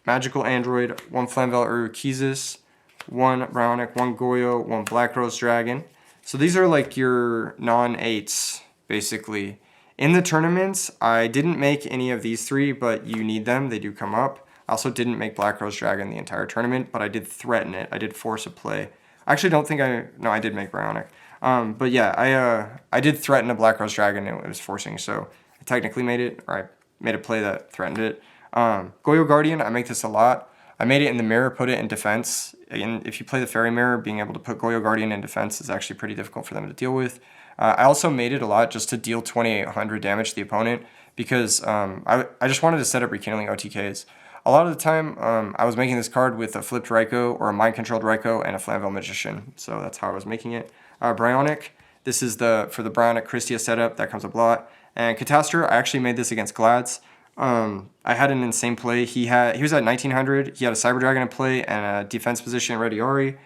Magical Android, 1 Flamvell Urukizis, 1 Brownic, 1 Goyo, 1 Black Rose Dragon. So these are like your non-8s, basically. In the tournaments, I didn't make any of these 3, but you need them. They do come up. I also didn't make Black Rose Dragon the entire tournament, but I did threaten it. I did force a play. I actually don't think no, I did make Brownic. But yeah, I did threaten a Black Rose Dragon, and it was forcing, so I technically made it, or I made a play that threatened it. Goyo Guardian, I make this a lot. I made it in the mirror, put it in defense. Again, if you play the Fairy Mirror, being able to put Goyo Guardian in defense is actually pretty difficult for them to deal with. I also made it a lot just to deal 2,800 damage to the opponent, because I just wanted to set up Rekindling OTKs. A lot of the time, I was making this card with a flipped Raikou or a mind-controlled Raikou and a Flamvell Magician, so that's how I was making it. Bryonic, this is for the Bryonic Christia setup, that comes up a lot. And Catastor, I actually made this against Glads. I had an insane play. He was at 1900, he had a Cyber Dragon in play and a defense position Rediari.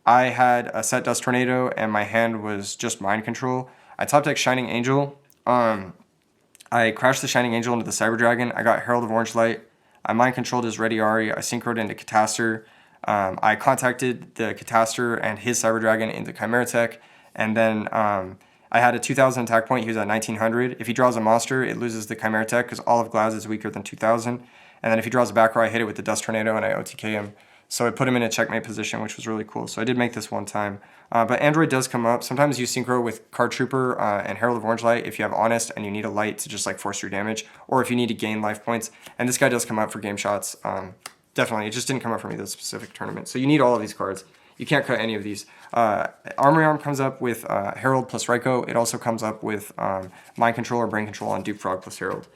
I had a set Dust Tornado, and my hand was just Mind Control. I top decked Shining Angel. I crashed the Shining Angel into the Cyber Dragon. I got Herald of Orange Light. I Mind Controlled his Rediari. I synchroed into Catastor. I contacted the Catastor and his Cyber Dragon into Chimera Tech. And then I had a 2000 attack point. He was at 1900. If he draws a monster, it loses the Chimera Tech, because all of Glads is weaker than 2000. And then if he draws a back row, I hit it with the Dust Tornado and I OTK him. So I put him in a checkmate position, which was really cool. So I did make this one time. But Android does come up. Sometimes you synchro with Card Trooper and Herald of Orange Light if you have Honest and you need a light to just like force through damage, or if you need to gain life points. And this guy does come up for game shots. Definitely, it just didn't come up for me this specific tournament. So you need all of these cards. You can't cut any of these. Armory Arm comes up with Herald plus Raikou. It also comes up with Mind Control or Brain Control on Duke Frog plus Herald.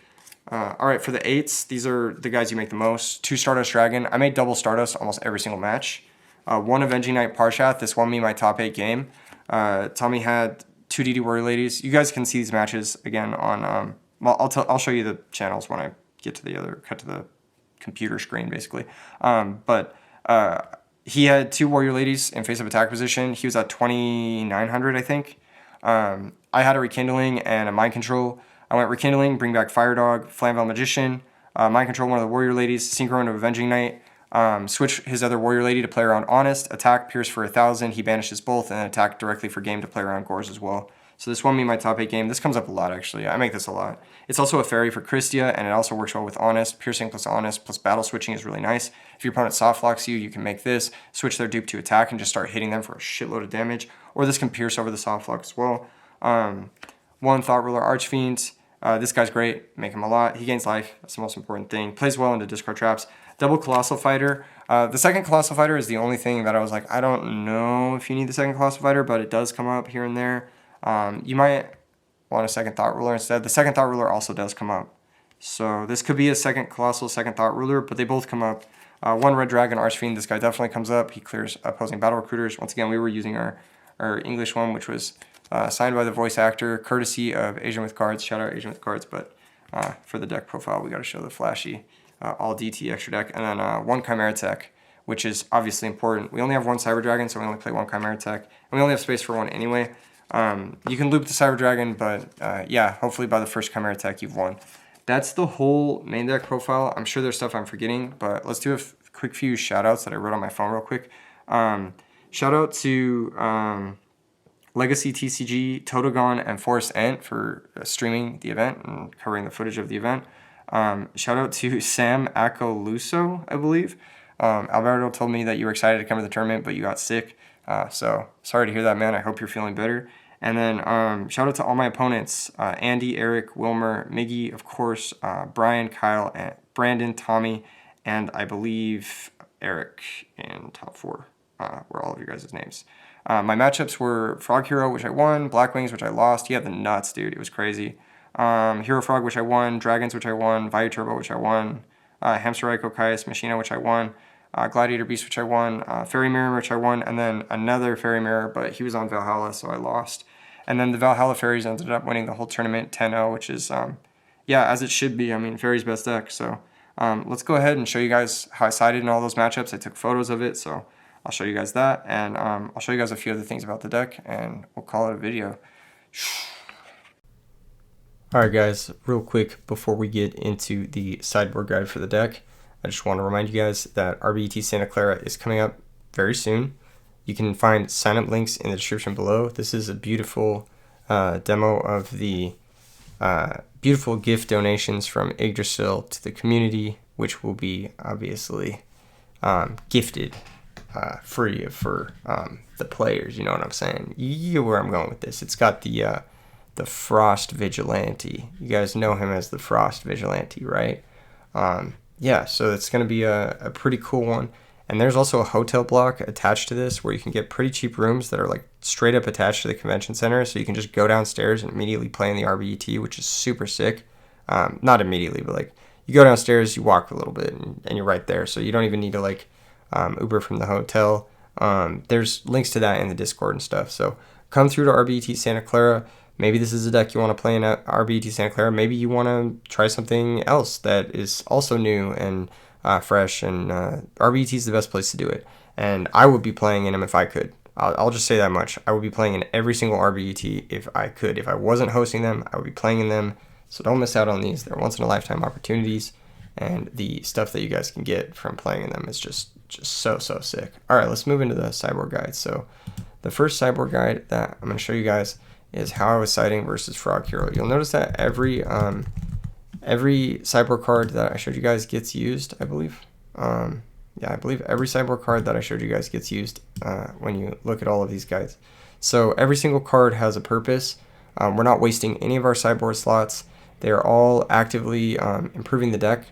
Alright, for the 8s, these are the guys you make the most. 2 Stardust Dragon. I made double Stardust almost every single match. 1 Avenging Knight Parshath. This won me my top 8 game. Tommy had 2 DD Warrior Ladies. You guys can see these matches again on well, I'll show you the channels when I get to the other, cut to the computer screen, basically. But he had 2 warrior ladies in face-up attack position. He was at 2,900, I think. I had a rekindling and a mind control. I went rekindling, bring back Fire Dog, Flamvell Magician, mind control one of the warrior ladies, synchro into Avenging Knight, switch his other warrior lady to play around Honest, attack Pierce for 1,000, he banishes both, and then attack directly for game to play around Gores as well. So this won me my top 8 game. This comes up a lot, actually. I make this a lot. It's also a fairy for Christia, and it also works well with Honest. Piercing plus Honest plus battle switching is really nice. If your opponent soft locks you, you can make this, switch their dupe to attack, and just start hitting them for a shitload of damage. Or this can pierce over the soft lock as well. 1 Thought Ruler Archfiend. This guy's great. Make him a lot. He gains life. That's the most important thing. Plays well into discard traps. Double Colossal Fighter. The second Colossal Fighter is the only thing that I was like, I don't know if you need the second Colossal Fighter, but it does come up here and there. You might want a second Thought Ruler instead. The second Thought Ruler also does come up. So this could be a second Colossal, second Thought Ruler, but they both come up. 1 Red Dragon Archfiend. This guy definitely comes up. He clears opposing battle recruiters. Once again, we were using our English one, which was signed by the voice actor, courtesy of Asian with Cards. Shout out Asian with Cards, but for the deck profile, we got to show the flashy all DT extra deck. And then 1 Chimera Tech, which is obviously important. We only have 1 Cyber Dragon, so we only play 1 Chimera Tech. And we only have space for 1 anyway. You can loop the Cyber Dragon, but yeah, hopefully by the first Chimera Tech, you've won. That's the whole main deck profile. I'm sure there's stuff I'm forgetting, but let's do a quick few shout-outs that I wrote on my phone real quick. Shout out to Legacy TCG, Totogon, and Forest Ant for streaming the event and covering the footage of the event. Shout out to Sam Acoluso, I believe. Alberto told me that you were excited to come to the tournament, but you got sick. So sorry to hear that, man. I hope you're feeling better. And then shout out to all my opponents, Andy, Eric, Wilmer, Miggy, of course, Brian, Kyle, and Brandon, Tommy, and I believe Eric in top 4 were all of your guys' names. My matchups were Frog Hero, which I won, Black Wings, which I lost. He had the nuts, dude. It was crazy. Hero Frog, which I won, Dragons, which I won, Vayu Turbo, which I won, Hamster Raiko Kaius, Machina, which I won, Gladiator Beast, which I won, Fairy Mirror, which I won, and then another Fairy Mirror, but he was on Valhalla, so I lost. And then the Valhalla Fairies ended up winning the whole tournament 10-0, which is, yeah, as it should be. I mean, Fairy's best deck. So let's go ahead and show you guys how I sided in all those matchups. I took photos of it, so I'll show you guys that. And I'll show you guys a few other things about the deck, and we'll call it a video. Alright guys, real quick before we get into the sideboard guide for the deck, I just want to remind you guys that RBET Santa Clara is coming up very soon. You can find sign-up links in the description below. This is a beautiful demo of the beautiful gift donations from Yggdrasil to the community, which will be obviously gifted free for the players. You know what I'm saying? You know where I'm going with this. It's got the Frost Vigilante. You guys know him as the Frost Vigilante, right? Yeah, so it's going to be a pretty cool one. And there's also a hotel block attached to this where you can get pretty cheap rooms that are like straight up attached to the convention center. So you can just go downstairs and immediately play in the RBET, which is super sick. Not immediately, but like you go downstairs, you walk a little bit, and you're right there. So you don't even need to like Uber from the hotel. There's links to that in the Discord and stuff. So come through to RBET Santa Clara. Maybe this is a deck you want to play in RBET Santa Clara. Maybe you want to try something else that is also new and fresh, and RBET is the best place to do it. And I would be playing in them if I could. I'll just say that much. I would be playing in every single RBET if I could. If I wasn't hosting them, I would be playing in them. So don't miss out on these. They're once-in-a-lifetime opportunities, and the stuff that you guys can get from playing in them is just so sick. All right, let's move into the sideboard guide. So the first sideboard guide that I'm going to show you guys is how I was siding versus Frog Hero. You'll notice that every sideboard card that I showed you guys gets used, I believe. Yeah, I believe every sideboard card that I showed you guys gets used when you look at all of these guides. So every single card has a purpose. We're not wasting any of our sideboard slots. They are all actively improving the deck.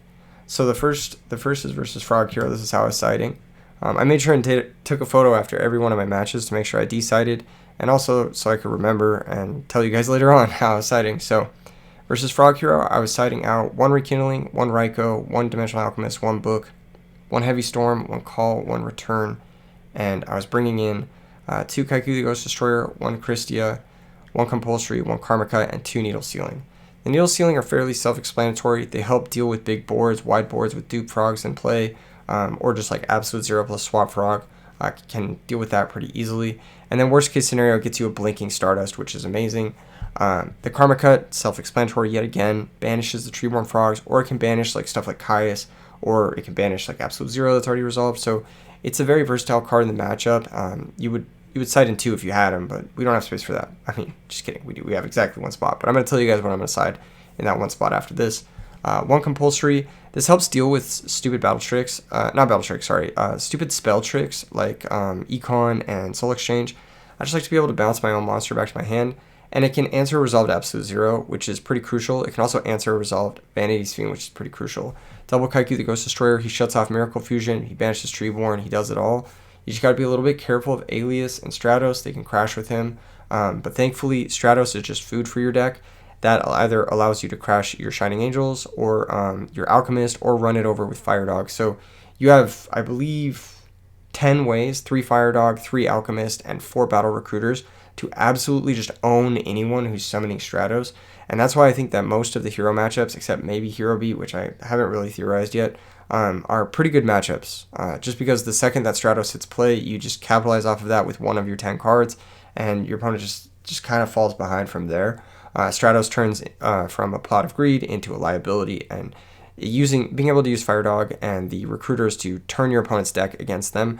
So the first is versus Frog Hero. This is how I was siding. I made sure and took a photo after every one of my matches to make sure I decided, and also so I could remember and tell you guys later on how I was siding. So versus Frog Hero, I was siding out 1 Rekindling, 1 Raiko, 1 Dimensional Alchemist, 1 Book, 1 Heavy Storm, 1 Call, 1 Return, and I was bringing in 2 Kaiku the Ghost Destroyer, 1 Christia, 1 Compulsory, 1 Karma Cut, and 2 Needle Sealing. The needle ceiling are fairly self-explanatory. They help deal with big boards, wide boards with dupe frogs in play, or just like absolute 0 plus swap frog. Can deal with that pretty easily. And then worst case scenario gets you a blinking Stardust, which is amazing. The Karma Cut, self-explanatory yet again, banishes the Treeborn Frogs, or it can banish like stuff like Caius, or it can banish like Absolute Zero that's already resolved. So it's a very versatile card in the matchup. You would side in 2 if you had him, but we don't have space for that. I mean, just kidding. We do. We have exactly 1 spot, but I'm going to tell you guys what I'm going to side in that 1 spot after this. 1 compulsory. This helps deal with stupid battle tricks. Not battle tricks, sorry. Stupid spell tricks like Econ and Soul Exchange. I just like to be able to bounce my own monster back to my hand. And it can answer a resolved Absolute Zero, which is pretty crucial. It can also answer a resolved Vanity's Fiend, which is pretty crucial. Double Kaiku the Ghost Destroyer, he shuts off Miracle Fusion, he banishes Treeborn, he does it all. You just got to be a little bit careful of Alias and Stratos. They can crash with him. But thankfully, Stratos is just food for your deck. That either allows you to crash your Shining Angels or your Alchemist or run it over with Fire Dog. So you have, I believe, 10 ways, 3 Fire Dog, 3 Alchemist, and 4 Battle Recruiters to absolutely just own anyone who's summoning Stratos. And that's why I think that most of the hero matchups, except maybe Hero Beat, which I haven't really theorized yet, are pretty good matchups. Just because the second that Stratos hits play, you just capitalize off of that with one of your 10 cards, and your opponent just kind of falls behind from there. Stratos turns from a plot of greed into a liability, and being able to use Fire Dog and the Recruiters to turn your opponent's deck against them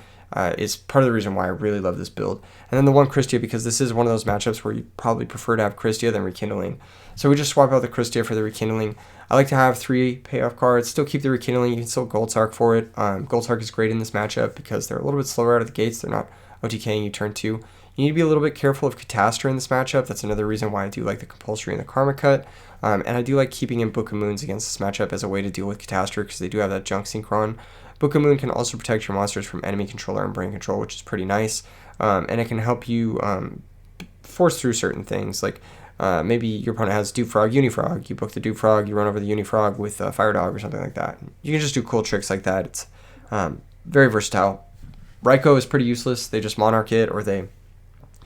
is part of the reason why I really love this build. And then the 1 Christia, because this is one of those matchups where you probably prefer to have Christia than Rekindling. So we just swap out the Christia for the Rekindling. I like to have 3 payoff cards, still keep the Rekindling, you can still Gold Sark for it. Gold Sark is great in this matchup because they're a little bit slower out of the gates, they're not OTKing you turn 2. You need to be a little bit careful of Catastra in this matchup. That's another reason why I do like the Compulsory and the Karma Cut. And I do like keeping in Book of Moons against this matchup as a way to deal with Catastra because they do have that Junk Synchron. Book of Moon can also protect your monsters from enemy controller and brain control, which is pretty nice. And it can help you force through certain things. Like maybe your opponent has Dupe Frog, Unifrog. You book the Dupe Frog, you run over the Unifrog with Fire Dog or something like that. You can just do cool tricks like that. It's very versatile. Raikou is pretty useless. They just Monarch it or they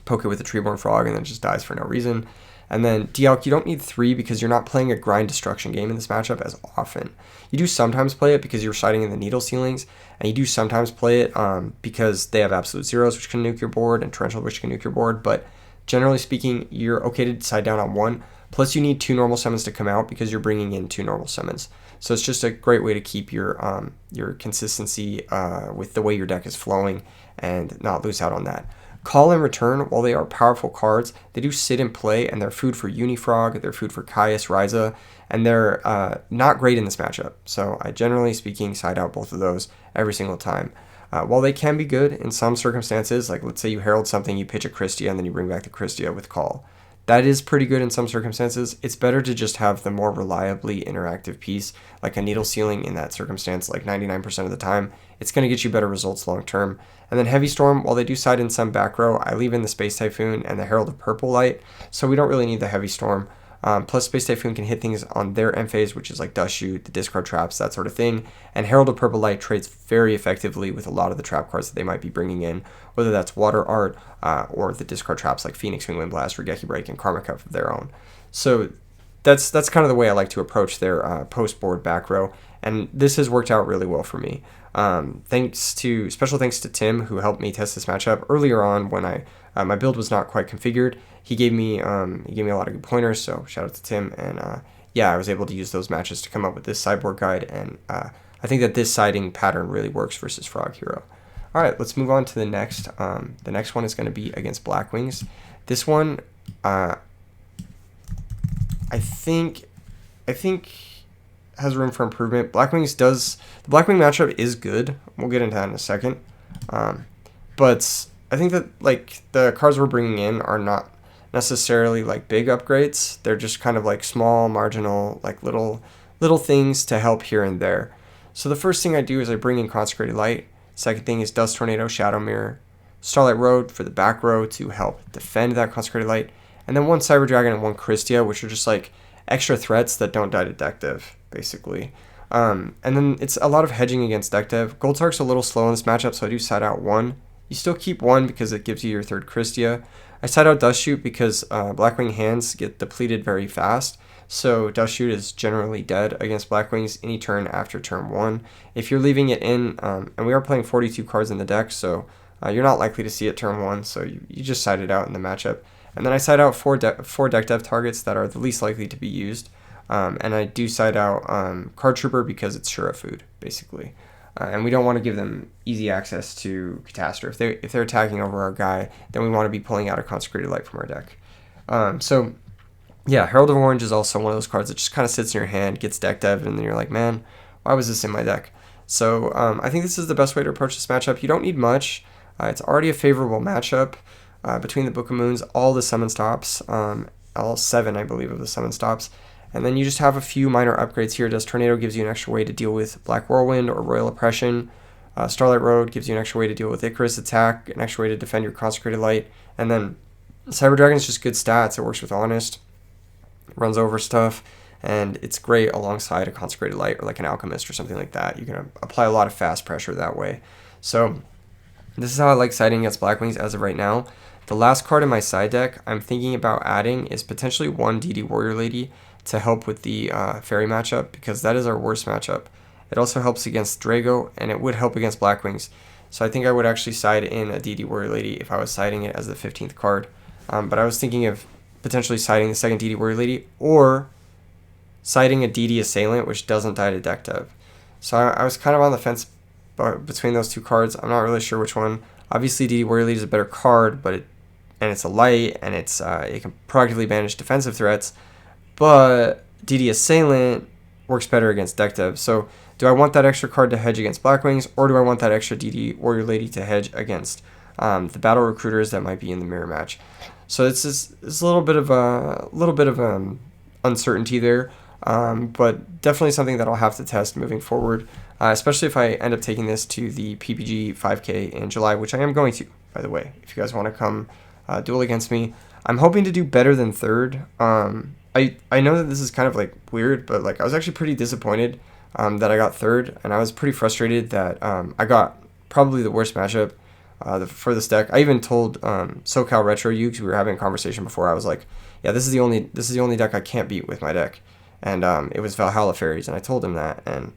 poke it with a Treeborn Frog and then it just dies for no reason. And then Dialk, you don't need 3 because you're not playing a grind destruction game in this matchup as often. You do sometimes play it because you're siding in the needle ceilings, and you do sometimes play it because they have Absolute Zeros, which can nuke your board, and Torrential, which can nuke your board, but generally speaking, you're okay to side down on 1. Plus, you need 2 normal summons to come out because you're bringing in 2 normal summons. So it's just a great way to keep your consistency with the way your deck is flowing and not lose out on that. Call and Return, while they are powerful cards, they do sit and play, and they're food for Unifrog, they're food for Caius, Ryza, and they're not great in this matchup. So I generally speaking side out both of those every single time. While they can be good in some circumstances, like let's say you herald something, you pitch a Christia, and then you bring back the Christia with Call. That is pretty good in some circumstances. It's better to just have the more reliably interactive piece, like a needle ceiling in that circumstance, like 99% of the time. It's going to get you better results long term. And then Heavy Storm, while they do side in some back row, I leave in the Space Typhoon and the Herald of Purple Light, so we don't really need the Heavy Storm. Plus, Space Typhoon can hit things on their end phase, which is like Dust Shoot, the discard traps, that sort of thing. And Herald of Purple Light trades very effectively with a lot of the trap cards that they might be bringing in, whether that's Water Art or the discard traps like Phoenix Wing, Wind Blast, Regeki Break, and Karma Cup of their own. So that's kind of the way I like to approach their post-board back row, and this has worked out really well for me. Special thanks to Tim, who helped me test this matchup earlier on when my build was not quite configured. He gave me a lot of good pointers, so shout out to Tim. And yeah, I was able to use those matches to come up with this sideboard guide, and I think that this siding pattern really works versus Frog Hero. All right, let's move on to the next. The next one is going to be against Black Wings. This one, I think has room for improvement. The Black Wing matchup is good. We'll get into that in a second. But I think that like the cards we're bringing in are not necessarily like big upgrades. They're just kind of like small, marginal, like little things to help here and there. So the first thing I do is I bring in Consecrated Light. Second thing is Dust Tornado, Shadow Mirror, Starlight Road for the back row to help defend that Consecrated Light, and then 1 Cyber Dragon and 1 Christia, which are just like extra threats that don't die to deck dev, basically. And then it's a lot of hedging against deck dev. Gold Sark's a little slow in this matchup, so I do side out 1. You still keep 1 because it gives you your 3rd Christia. I side out Dust Shoot because Blackwing hands get depleted very fast, So Dust Shoot is generally dead against Blackwings any turn after turn 1. If you're leaving it in, and we are playing 42 cards in the deck, so you're not likely to see it turn 1, so you just side it out in the matchup. And then I side out four deck dev targets that are the least likely to be used. And I do side out Card Trooper because it's Shura food, basically. And we don't want to give them easy access to Catastrophe. If they're attacking over our guy, then we want to be pulling out a Consecrated Light from our deck. So yeah, Herald of Orange is also one of those cards that just kind of sits in your hand, gets deck dev, and then you're like, man, why was this in my deck? So I think this is the best way to approach this matchup. You don't need much. It's already a favorable matchup between the Book of Moons, all the summon stops, all 7, I believe, of the summon stops. And then you just have a few minor upgrades here. Dust Tornado gives you an extra way to deal with Black Whirlwind or Royal Oppression. Starlight Road gives you an extra way to deal with Icarus Attack, an extra way to defend your Consecrated Light. And then Cyber Dragon is just good stats. It works with Honest, runs over stuff, and it's great alongside a Consecrated Light or like an Alchemist or something like that. You can apply a lot of fast pressure that way. So this is how I like siding against Blackwings as of right now. The last card in my side deck I'm thinking about adding is potentially one DD Warrior Lady to help with the Fairy matchup, because that is our worst matchup. It also helps against Drago, and it would help against Blackwings. So I think I would actually side in a DD Warrior Lady if I was siding it as the 15th card. But I was thinking of potentially siding the second DD Warrior Lady, or siding a DD Assailant, which doesn't die to deck dev. So I was kind of on the fence between those two cards. I'm not really sure which one. Obviously, DD Warrior Lady is a better card, but it's a light, and it can proactively banish defensive threats. But DD Assailant works better against deck dev. So do I want that extra card to hedge against Blackwings, or do I want that extra DD Warrior Lady to hedge against the battle recruiters that might be in the mirror match? So it's a little bit of uncertainty there, but definitely something that I'll have to test moving forward, especially if I end up taking this to the PPG 5K in July, which I am going to, by the way. If you guys want to come duel against me, I'm hoping to do better than third. I know that this is kind of like weird, but like I was actually pretty disappointed that I got third, and I was pretty frustrated that I got probably the worst matchup for this deck. I even told SoCal Retro You, because we were having a conversation before. I was like, yeah, this is the only deck I can't beat with my deck, and it was Valhalla Fairies, and I told him that, and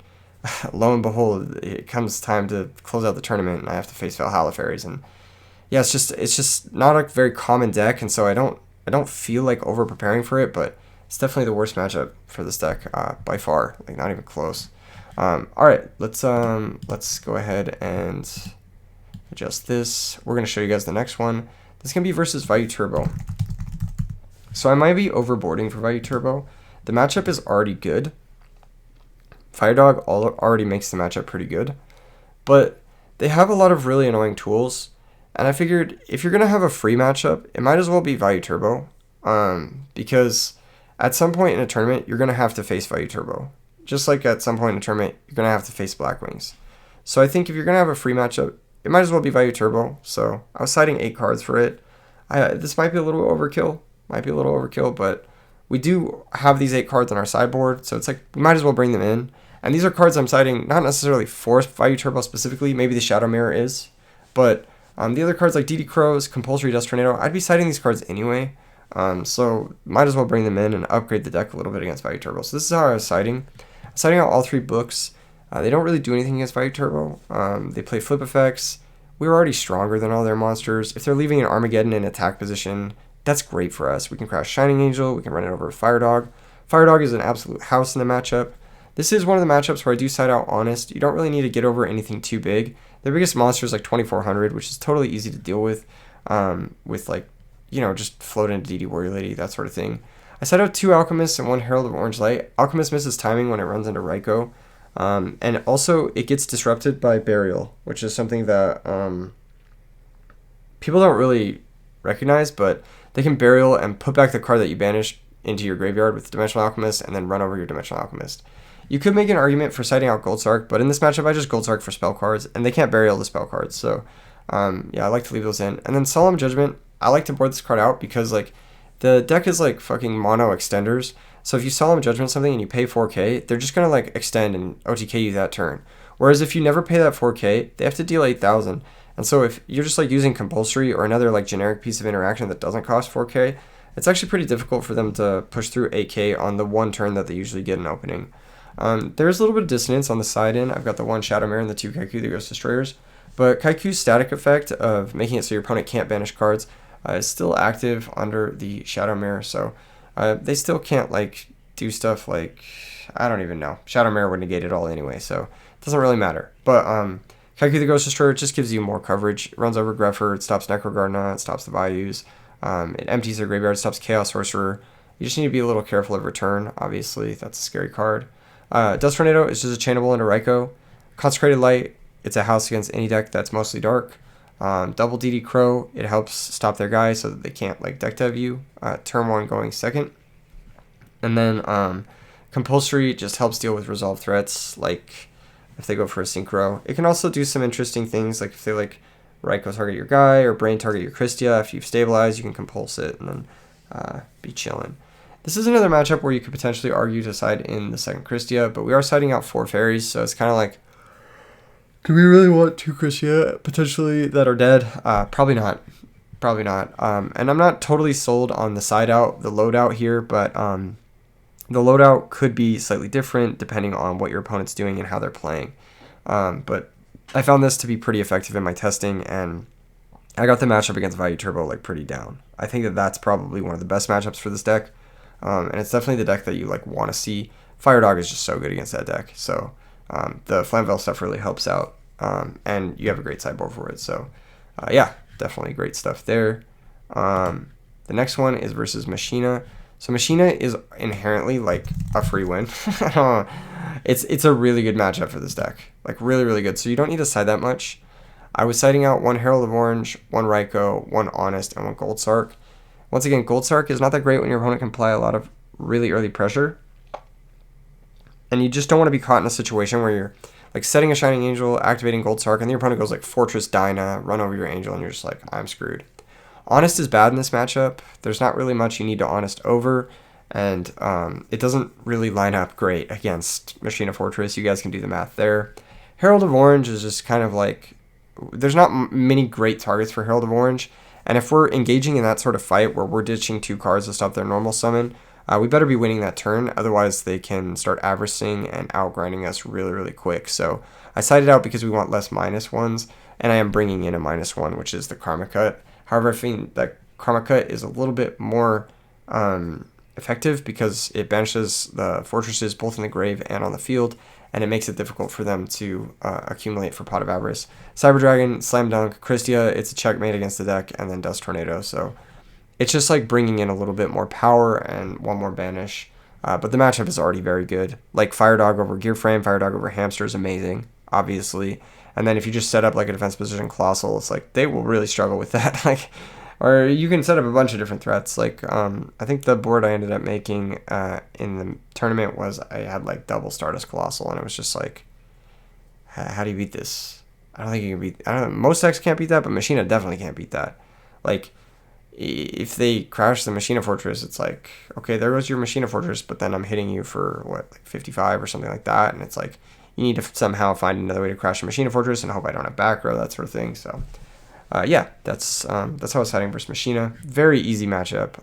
lo and behold, it comes time to close out the tournament, and I have to face Valhalla Fairies, and yeah, it's just not a very common deck, and so I don't feel like over preparing for it, but it's definitely the worst matchup for this deck by far, like not even close. All right, let's go ahead and adjust this. We're gonna show you guys the next one. This can be versus Vayu Turbo. So I might be overboarding for Vayu Turbo. The matchup is already good. Fire Dog already makes the matchup pretty good, but they have a lot of really annoying tools. And I figured if you're gonna have a free matchup, it might as well be Vayu Turbo, because at some point in a tournament, you're going to have to face Vayu Turbo. Just like at some point in a tournament, you're going to have to face Blackwings. So I think if you're going to have a free matchup, it might as well be Vayu Turbo. So I was siding 8 cards for it. This might be a little overkill. But we do have these 8 cards on our sideboard, so it's like we might as well bring them in. And these are cards I'm siding not necessarily for Vayu Turbo specifically. Maybe the Shadow Mirror is. But the other cards like DD Crows, Compulsory Dust Tornado, I'd be siding these cards anyway. So might as well bring them in and upgrade the deck a little bit against Vayu Turbo. So this is how I was siding. I'm siding out all 3 books. They don't really do anything against Vayu Turbo. They play flip effects. We were already stronger than all their monsters. If they're leaving an Armageddon in attack position, that's great for us. We can crash Shining Angel. We can run it over with Fire Dog. Fire Dog is an absolute house in the matchup. This is one of the matchups where I do side out Honest. You don't really need to get over anything too big. Their biggest monster is like 2400, which is totally easy to deal with like, you know, just float into DD Warrior Lady, that sort of thing. I set out 2 Alchemists and 1 Herald of Orange Light. Alchemist misses timing when it runs into Raikou. And also, it gets disrupted by Burial, which is something that people don't really recognize, but they can Burial and put back the card that you banished into your graveyard with Dimensional Alchemist and then run over your Dimensional Alchemist. You could make an argument for siding out Goldsark, but in this matchup, I just Goldsark for spell cards, and they can't Burial the spell cards, so yeah, I like to leave those in. And then Solemn Judgment, I like to board this card out because like the deck is like fucking mono extenders. So if you Solemn Judgment something and you pay 4k, they're just gonna like extend and OTK you that turn. Whereas if you never pay that 4k, they have to deal 8,000. And so if you're just like using Compulsory or another like generic piece of interaction that doesn't cost 4k, it's actually pretty difficult for them to push through 8k on the one turn that they usually get an opening. There's a little bit of dissonance on the side end. I've got the 1 Shadow Mirror and the 2 Kaiku, the Ghost Destroyers. But Kaiku's static effect of making it so your opponent can't banish cards is still active under the Shadow Mirror. So they still can't like do stuff like, I don't even know. Shadow Mirror would negate it all anyway, so it doesn't really matter. But Kaiku the Ghost Destroyer just gives you more coverage. It runs over Greffer, it stops Necrogardna, it stops the Bayous, it empties their graveyard, it stops Chaos Sorcerer. You just need to be a little careful of return, obviously. That's a scary card. Dust Tornado is just a chainable into Raikou. Consecrated Light, it's a house against any deck that's mostly dark. Double DD Crow, it helps stop their guys so that they can't like deck dev you. Turn 1 going second. And then Compulsory just helps deal with resolve threats, like if they go for a Synchro. It can also do some interesting things, like if they like Raikou target your guy or Brain target your Christia. If you've stabilized, you can compulse it and then be chilling. This is another matchup where you could potentially argue to side in the second Christia, but we are siding out 4 fairies, so it's kind of like, do we really want 2 Christia potentially that are dead? Probably not. Probably not. And I'm not totally sold on the side out, the loadout here, but the loadout could be slightly different depending on what your opponent's doing and how they're playing. But I found this to be pretty effective in my testing, and I got the matchup against Value Turbo like pretty down. I think that that's probably one of the best matchups for this deck. And it's definitely the deck that you like want to see. Fire Dog is just so good against that deck. So the Flamvell stuff really helps out. And you have a great sideboard for it. So yeah, definitely great stuff there. The next one is versus Machina. So Machina is inherently like a free win. It's a really good matchup for this deck. Like really, really good. So you don't need to side that much. I was siding out 1 Herald of Orange, 1 Raikou, 1 Honest, and 1 Gold Sark. Once again, Gold Sark is not that great when your opponent can apply a lot of really early pressure. And you just don't want to be caught in a situation where you're like setting a Shining Angel, activating Gold Sark, and your opponent goes like Fortress Dyna, run over your Angel, and you're just like, I'm screwed. Honest is bad in this matchup. There's not really much you need to Honest over, and it doesn't really line up great against Machina Fortress. You guys can do the math there. Herald of Orange is just kind of like, there's not many great targets for Herald of Orange. And if we're engaging in that sort of fight where we're ditching 2 cards to stop their normal summon, we better be winning that turn. Otherwise, they can start averaging and outgrinding us really, really quick. So I sided out because we want less -1s, and I am bringing in a -1, which is the Karma Cut. However, I think that Karma Cut is a little bit more effective because it banishes the fortresses both in the grave and on the field, and it makes it difficult for them to accumulate for Pot of Avarice. Cyber Dragon, Slam Dunk, Christia, it's a checkmate against the deck, and then Dust Tornado. So it's just like bringing in a little bit more power and 1 more banish. But the matchup is already very good. Like Fire Dog over Gear Frame, Fire Dog over Hamster is amazing, obviously. And then if you just set up like a defense position Colossal, it's like they will really struggle with that. Like, or you can set up a bunch of different threats. Like I think the board I ended up making in the tournament was I had like double Stardust Colossal, and it was just like, how do you beat this? I don't think you can beat. I don't know. Most decks can't beat that, but Machina definitely can't beat that. Like if they crash the Machina Fortress, it's like, okay, there goes your Machina Fortress, but then I'm hitting you for what, like 55 or something like that, and it's like you need to somehow find another way to crash a Machina Fortress and hope I don't have back row, that sort of thing. So. Yeah, that's how I was fighting versus Machina. Very easy matchup.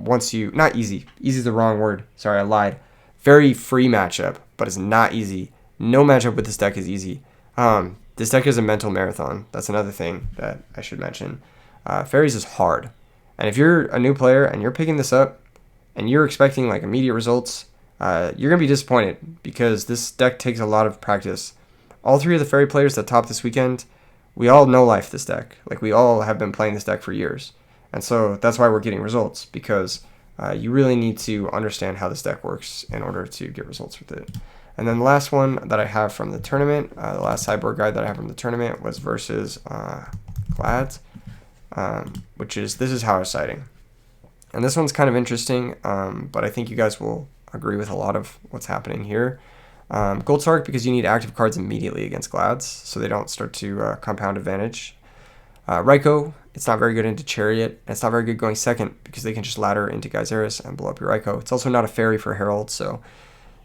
Once you, not easy. Easy is the wrong word. Sorry, I lied. Very free matchup, but it's not easy. No matchup with this deck is easy. This deck is a mental marathon. That's another thing that I should mention. Fairies is hard. And if you're a new player and you're picking this up and you're expecting like immediate results, you're going to be disappointed because this deck takes a lot of practice. All 3 of the Fairy players that top this weekend, we all know life this deck. Like, we all have been playing this deck for years. And so that's why we're getting results, because you really need to understand how this deck works in order to get results with it. And then the last one that I have from the tournament, the last sideboard guide that I have from the tournament was versus Glads, this is how I was siding. And this one's kind of interesting, but I think you guys will agree with a lot of what's happening here. Gold Sark, because you need active cards immediately against Glads, so they don't start to compound advantage. Raikou, it's not very good into Chariot, and it's not very good going second, because they can just ladder into Geyseris and blow up your Raikou. It's also not a Fairy for Herald, so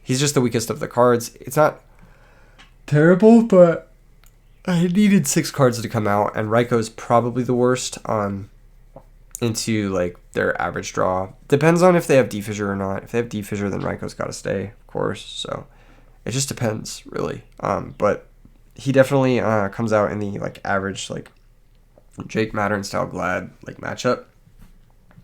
he's just the weakest of the cards. It's not terrible, but I needed 6 cards to come out, and Raikou's probably the worst into like their average draw. Depends on if they have Defissure or not. If they have Defissure, then Raiko's got to stay, of course. So it just depends, really. But he definitely comes out in the like average like Jake Mattern style Glad like matchup.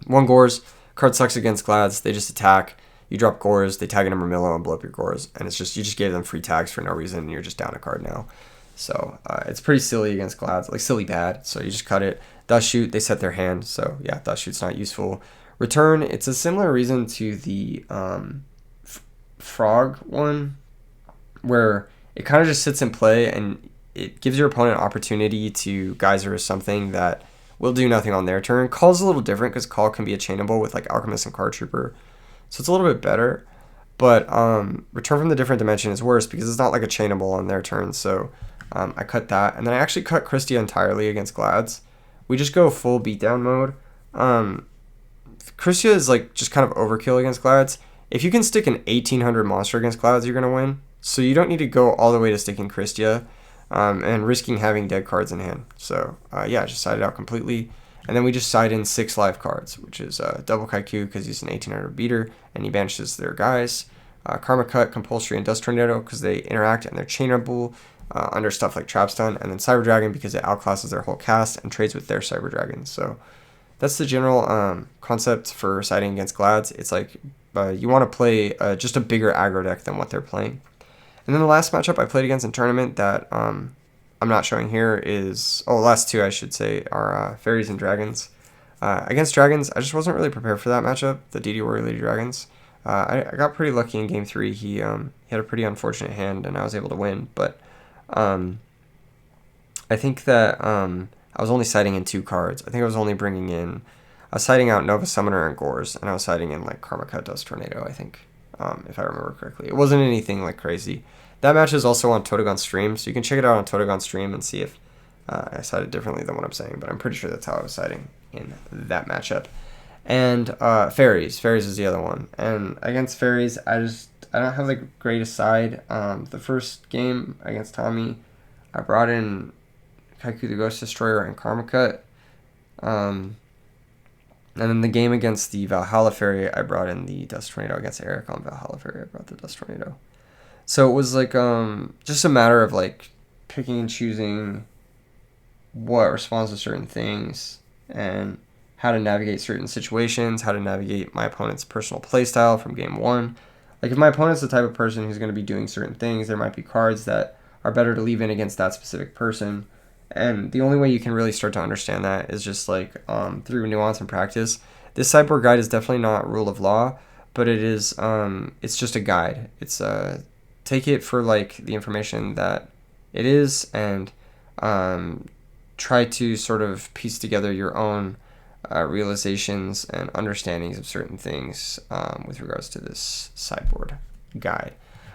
1 Gores. Card sucks against Glads. They just attack. You drop Gores, they tag a number Millo and blow up your Gores. And it's just, you just gave them free tags for no reason, and you're just down a card now. So it's pretty silly against Glads, like silly bad. So you just cut it. Dust Shoot, they set their hand. So yeah, Dust Shoot's not useful. Return, it's a similar reason to the Frog one, where it kind of just sits in play and it gives your opponent an opportunity to Geyser or something that will do nothing on their turn. Call's a little different because Call can be a chainable with like Alchemist and Card Trooper. So it's a little bit better, but Return from the Different Dimension is worse because it's not like a chainable on their turn. So I cut that, and then I actually cut Christia entirely against Glads. We just go full beatdown mode. Christia is like just kind of overkill against Glads. If you can stick an 1800 monster against Glads, you're gonna win. So you don't need to go all the way to sticking Christia and risking having dead cards in hand. So yeah, just side it out completely. And then we just side in 6 live cards, which is Double Kaiku because he's an 1800 beater and he banishes their guys. Karma Cut, Compulsory, and Dust Tornado because they interact and they're chainable under stuff like Trap Stun. And then Cyber Dragon because it outclasses their whole cast and trades with their Cyber Dragon. So that's the general concept for siding against Glads. It's like you want to play just a bigger aggro deck than what they're playing. And then the last matchup I played against in tournament that I'm not showing here is, last 2 I should say are Fairies and Dragons. Against Dragons, I just wasn't really prepared for that matchup, the DD Warrior Lady Dragons. I got pretty lucky in game 3. He had a pretty unfortunate hand and I was able to win, but I think that I was only siding in 2 cards. I think I was only bringing in, I was siding out Nova Summoner and Gores, and I was siding in like Karma Cut, Dust Tornado, I think, if I remember correctly. It wasn't anything like crazy. That match is also on Totogon's stream, so you can check it out on Totogon's stream and see if I sided differently than what I'm saying, but I'm pretty sure that's how I was siding in that matchup. And Fairies is the other one. And against Fairies, I don't have the greatest side. The first game against Tommy, I brought in Kaiku the Ghost Destroyer and Karma Cut. And then the game against the Valhalla Fairy, I brought in the Dust Tornado. Against Eric on Valhalla Fairy, I brought the Dust Tornado. So it was like just a matter of like picking and choosing what responds to certain things and how to navigate certain situations, how to navigate my opponent's personal playstyle from game 1. Like if my opponent's the type of person who's going to be doing certain things, there might be cards that are better to leave in against that specific person. And the only way you can really start to understand that is just like through nuance and practice. This sideboard guide is definitely not rule of law, but it is it's just a guide. It's take it for like the information that it is and try to sort of piece together your own realizations and understandings of certain things with regards to this sideboard guide.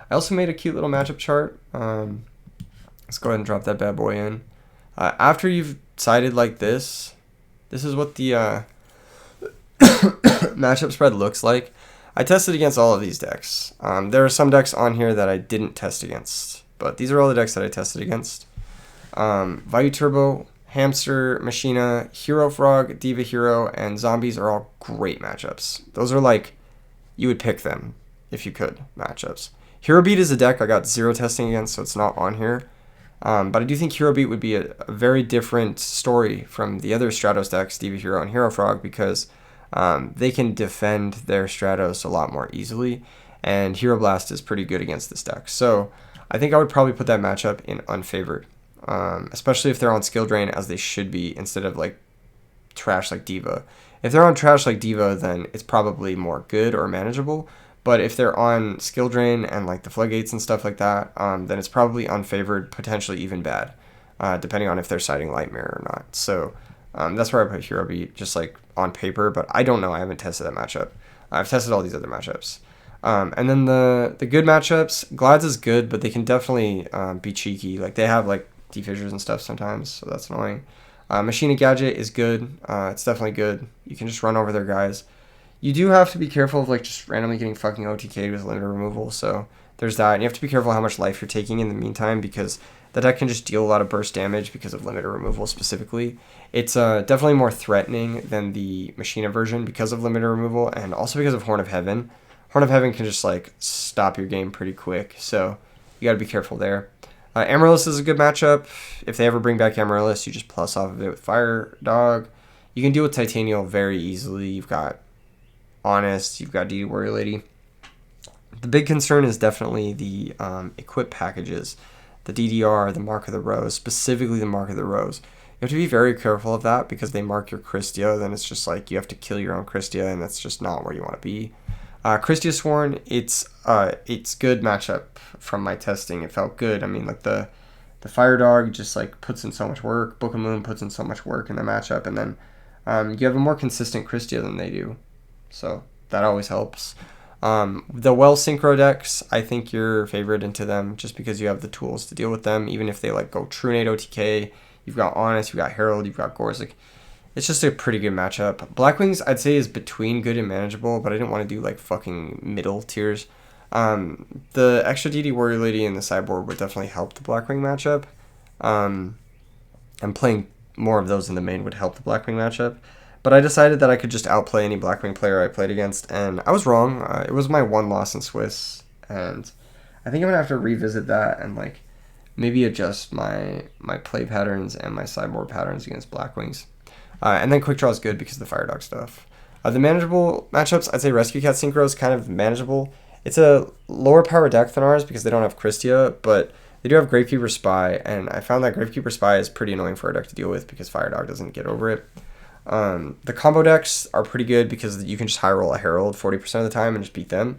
I also made a cute little matchup chart. Let's go ahead and drop that bad boy in. After you've sided like this is what the matchup spread looks like. I tested against all of these decks. There are some decks on here that I didn't test against, but these are all the decks that I tested against. Vayu Turbo, Hamster, Machina, Hero Frog, Diva Hero, and Zombies are all great matchups. Those are like, you would pick them if you could matchups. Hero Beat is a deck I got 0 testing against, so it's not on here. But I do think Hero Beat would be a very different story from the other Stratos decks, Diva Hero and Hero Frog, because they can defend their Stratos a lot more easily, and Hero Blast is pretty good against this deck. So I think I would probably put that matchup in unfavored, especially if they're on skill drain as they should be instead of like trash like Diva. If they're on trash like Diva, then it's probably more good or manageable. But if they're on skill drain and like the floodgates and stuff like that, then it's probably unfavored, potentially even bad, depending on if they're siding Light Mirror or not. So that's where I put Hero Beat, just like on paper, but I don't know. I haven't tested that matchup. I've tested all these other matchups. And then the good matchups, Glads is good, but they can definitely be cheeky. Like they have like defissures and stuff sometimes, so that's annoying. Machina Gadget is good. It's definitely good. You can just run over their guys. You do have to be careful of like just randomly getting fucking OTK'd with limited removal, so there's that. And you have to be careful how much life you're taking in the meantime, because the deck can just deal a lot of burst damage because of limiter removal specifically. It's definitely more threatening than the Machina version because of limiter removal, and also because of Horn of Heaven. Horn of Heaven can just like stop your game pretty quick, so you got to be careful there. Amaryllis is a good matchup. If they ever bring back Amaryllis, you just plus off of it with Fire Dog. You can deal with Titanial very easily. You've got Honest, you've got DD Warrior Lady. The big concern is definitely the equip packages. The DDR, the Mark of the Rose, specifically the Mark of the Rose. You have to be very careful of that, because they mark your Christia, then it's just like you have to kill your own Christia, and that's just not where you want to be. Christia Sworn, it's good matchup from my testing. It felt good. I mean, like the Fire Dog just like puts in so much work. Book of Moon puts in so much work in the matchup, and then you have a more consistent Christia than they do, so that always helps. The well synchro decks, I think you're favored into them just because you have the tools to deal with them. Even if they like go True Nade OTK, you've got Honest, you've got Herald, you've got Gorzik. It's just a pretty good matchup. Blackwings, I'd say, is between good and manageable, but I didn't want to do like fucking middle tiers. The extra DD Warrior Lady and the sideboard would definitely help the Blackwing matchup. And playing more of those in the main would help the Blackwing matchup. But I decided that I could just outplay any Blackwing player I played against, and I was wrong. It was my one loss in Swiss, and I think I'm gonna have to revisit that and like maybe adjust my play patterns and my sideboard patterns against Blackwings. And then Quick Draw is good because of the Fire Dog stuff. The manageable matchups, I'd say Rescue Cat Synchro is kind of manageable. It's a lower power deck than ours because they don't have Christia, but they do have Gravekeeper Spy, and I found that Gravekeeper Spy is pretty annoying for our deck to deal with because Fire Dog doesn't get over it. The combo decks are pretty good because you can just high roll a Herald 40% of the time and just beat them.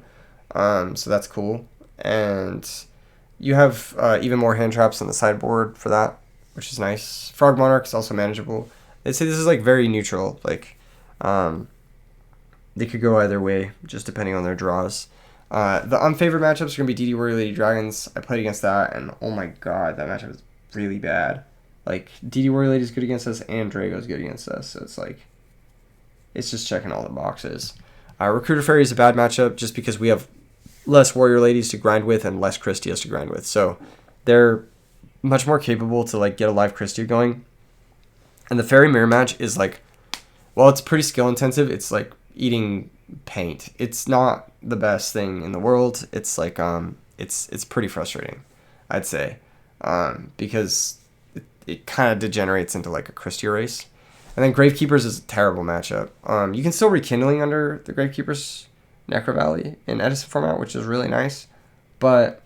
So that's cool. And you have even more hand traps on the sideboard for that, which is nice. Frog Monarch is also manageable. They say this is like very neutral. Like they could go either way, just depending on their draws. The unfavored matchups are going to be DD Warrior Lady Dragons. I played against that, and oh my god, that matchup is really bad. Like, DD Warrior Lady is good against us, and Drago is good against us, so it's like, it's just checking all the boxes. Recruiter Fairy is a bad matchup just because we have less Warrior Ladies to grind with and less Christias to grind with, so they're much more capable to like get a live Christia going. And the Fairy Mirror match is like, well, it's pretty skill intensive. It's like eating paint. It's not the best thing in the world. It's like it's pretty frustrating, I'd say, because it kind of degenerates into like a Christia race. And then Gravekeepers is a terrible matchup. You can still Rekindling under the Gravekeepers Necro Valley in Edison format, which is really nice, but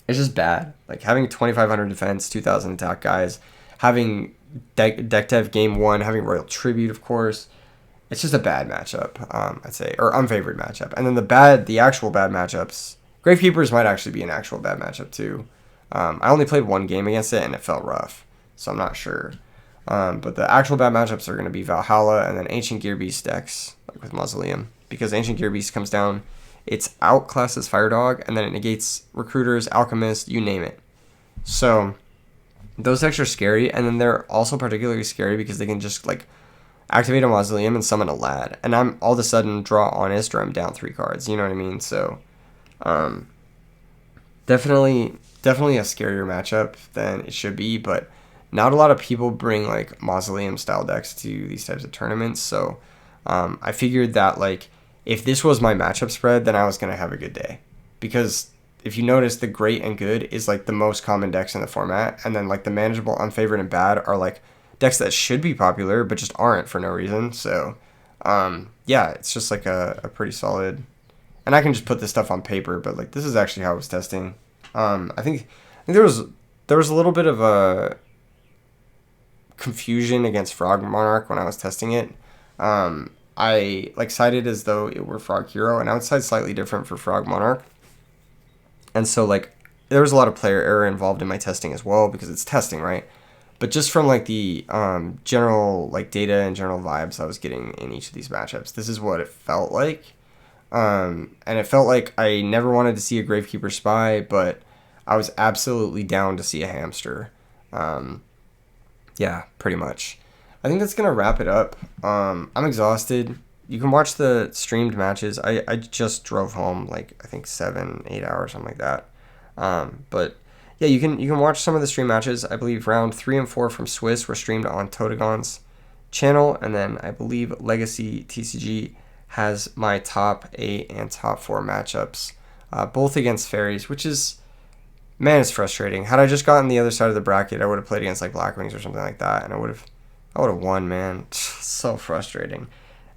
it's just bad. Like having 2,500 defense, 2,000 attack guys, having deck dev game 1, having Royal Tribute, of course. It's just a bad matchup, I'd say, or unfavored matchup. And then the actual bad matchups, Gravekeepers might actually be an actual bad matchup too. I only played one game against it and it felt rough, so I'm not sure. But the actual bad matchups are going to be Valhalla and then Ancient Gear Beast decks, like with Mausoleum, because Ancient Gear Beast comes down, it's outclasses Fire Dog, and then it negates Recruiters, Alchemist, you name it. So those decks are scary, and then they're also particularly scary because they can just like activate a Mausoleum and summon a Lad, and I'm all of a sudden draw Honest or I'm down 3 cards. You know what I mean? So definitely a scarier matchup than it should be, but not a lot of people bring like Mausoleum style decks to these types of tournaments. So I figured that like if this was my matchup spread, then I was gonna have a good day, because if you notice, the great and good is like the most common decks in the format, and then like the manageable, unfavored, and bad are like decks that should be popular but just aren't for no reason. So yeah, it's just like a pretty solid, and I can just put this stuff on paper, but like this is actually how I was testing. I think there was a little bit of a confusion against Frog Monarch when I was testing it. I like sided as though it were Frog Hero, and I would side slightly different for Frog Monarch. And so like there was a lot of player error involved in my testing as well, because it's testing, right? But just from like the general like data and general vibes I was getting in each of these matchups, this is what it felt like. And it felt like I never wanted to see a Gravekeeper Spy, but I was absolutely down to see a Hamster. Yeah, pretty much. I think that's going to wrap it up. I'm exhausted you can watch the streamed matches. I just drove home like I think 7-8 hours, something like that. But yeah, you can watch some of the stream matches. I believe round 3 and 4 from Swiss were streamed on Totagon's channel, and then I believe Legacy TCG has my top 8 and top 4 matchups, both against fairies, which is, man, it's frustrating. Had I just gotten the other side of the bracket, I would have played against like Blackwings or something like that, and I would have won, man. So frustrating.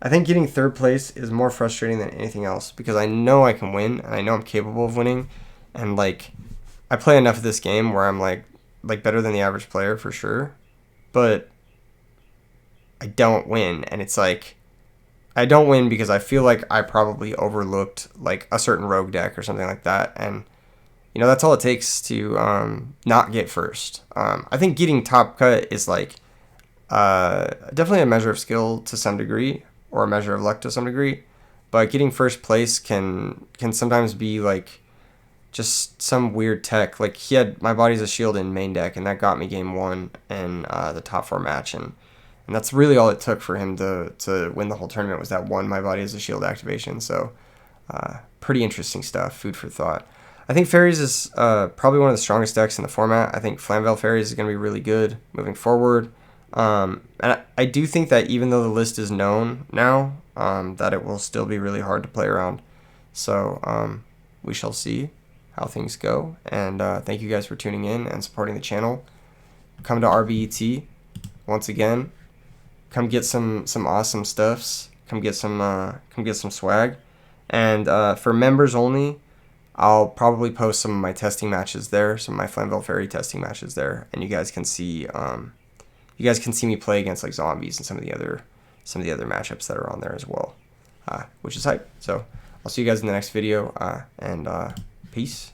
I think getting third place is more frustrating than anything else because I know I can win and I know I'm capable of winning, and like I play enough of this game where I'm like better than the average player for sure, but I don't win, and it's like I don't win because I feel like I probably overlooked like a certain rogue deck or something like that, and you know, that's all it takes to not get first. I think getting top cut is like definitely a measure of skill to some degree, or a measure of luck to some degree, but getting first place can sometimes be like just some weird tech. Like he had My Body's a Shield in main deck, and that got me game 1 in the top 4 match, and that's really all it took for him to win the whole tournament, was that one My Body is a Shield activation. So pretty interesting stuff, food for thought. I think Fairies is probably one of the strongest decks in the format. I think Flamvell Fairies is going to be really good moving forward. And I do think that even though the list is known now, that it will still be really hard to play around. So we shall see how things go. And thank you guys for tuning in and supporting the channel. Come to RBET once again. Come get some awesome stuffs. Come get some swag. And for members only, I'll probably post some of my testing matches there, some of my Flamvell Fairy testing matches there, and you guys can see me play against like zombies and some of the other matchups that are on there as well, which is hype. So I'll see you guys in the next video, and peace.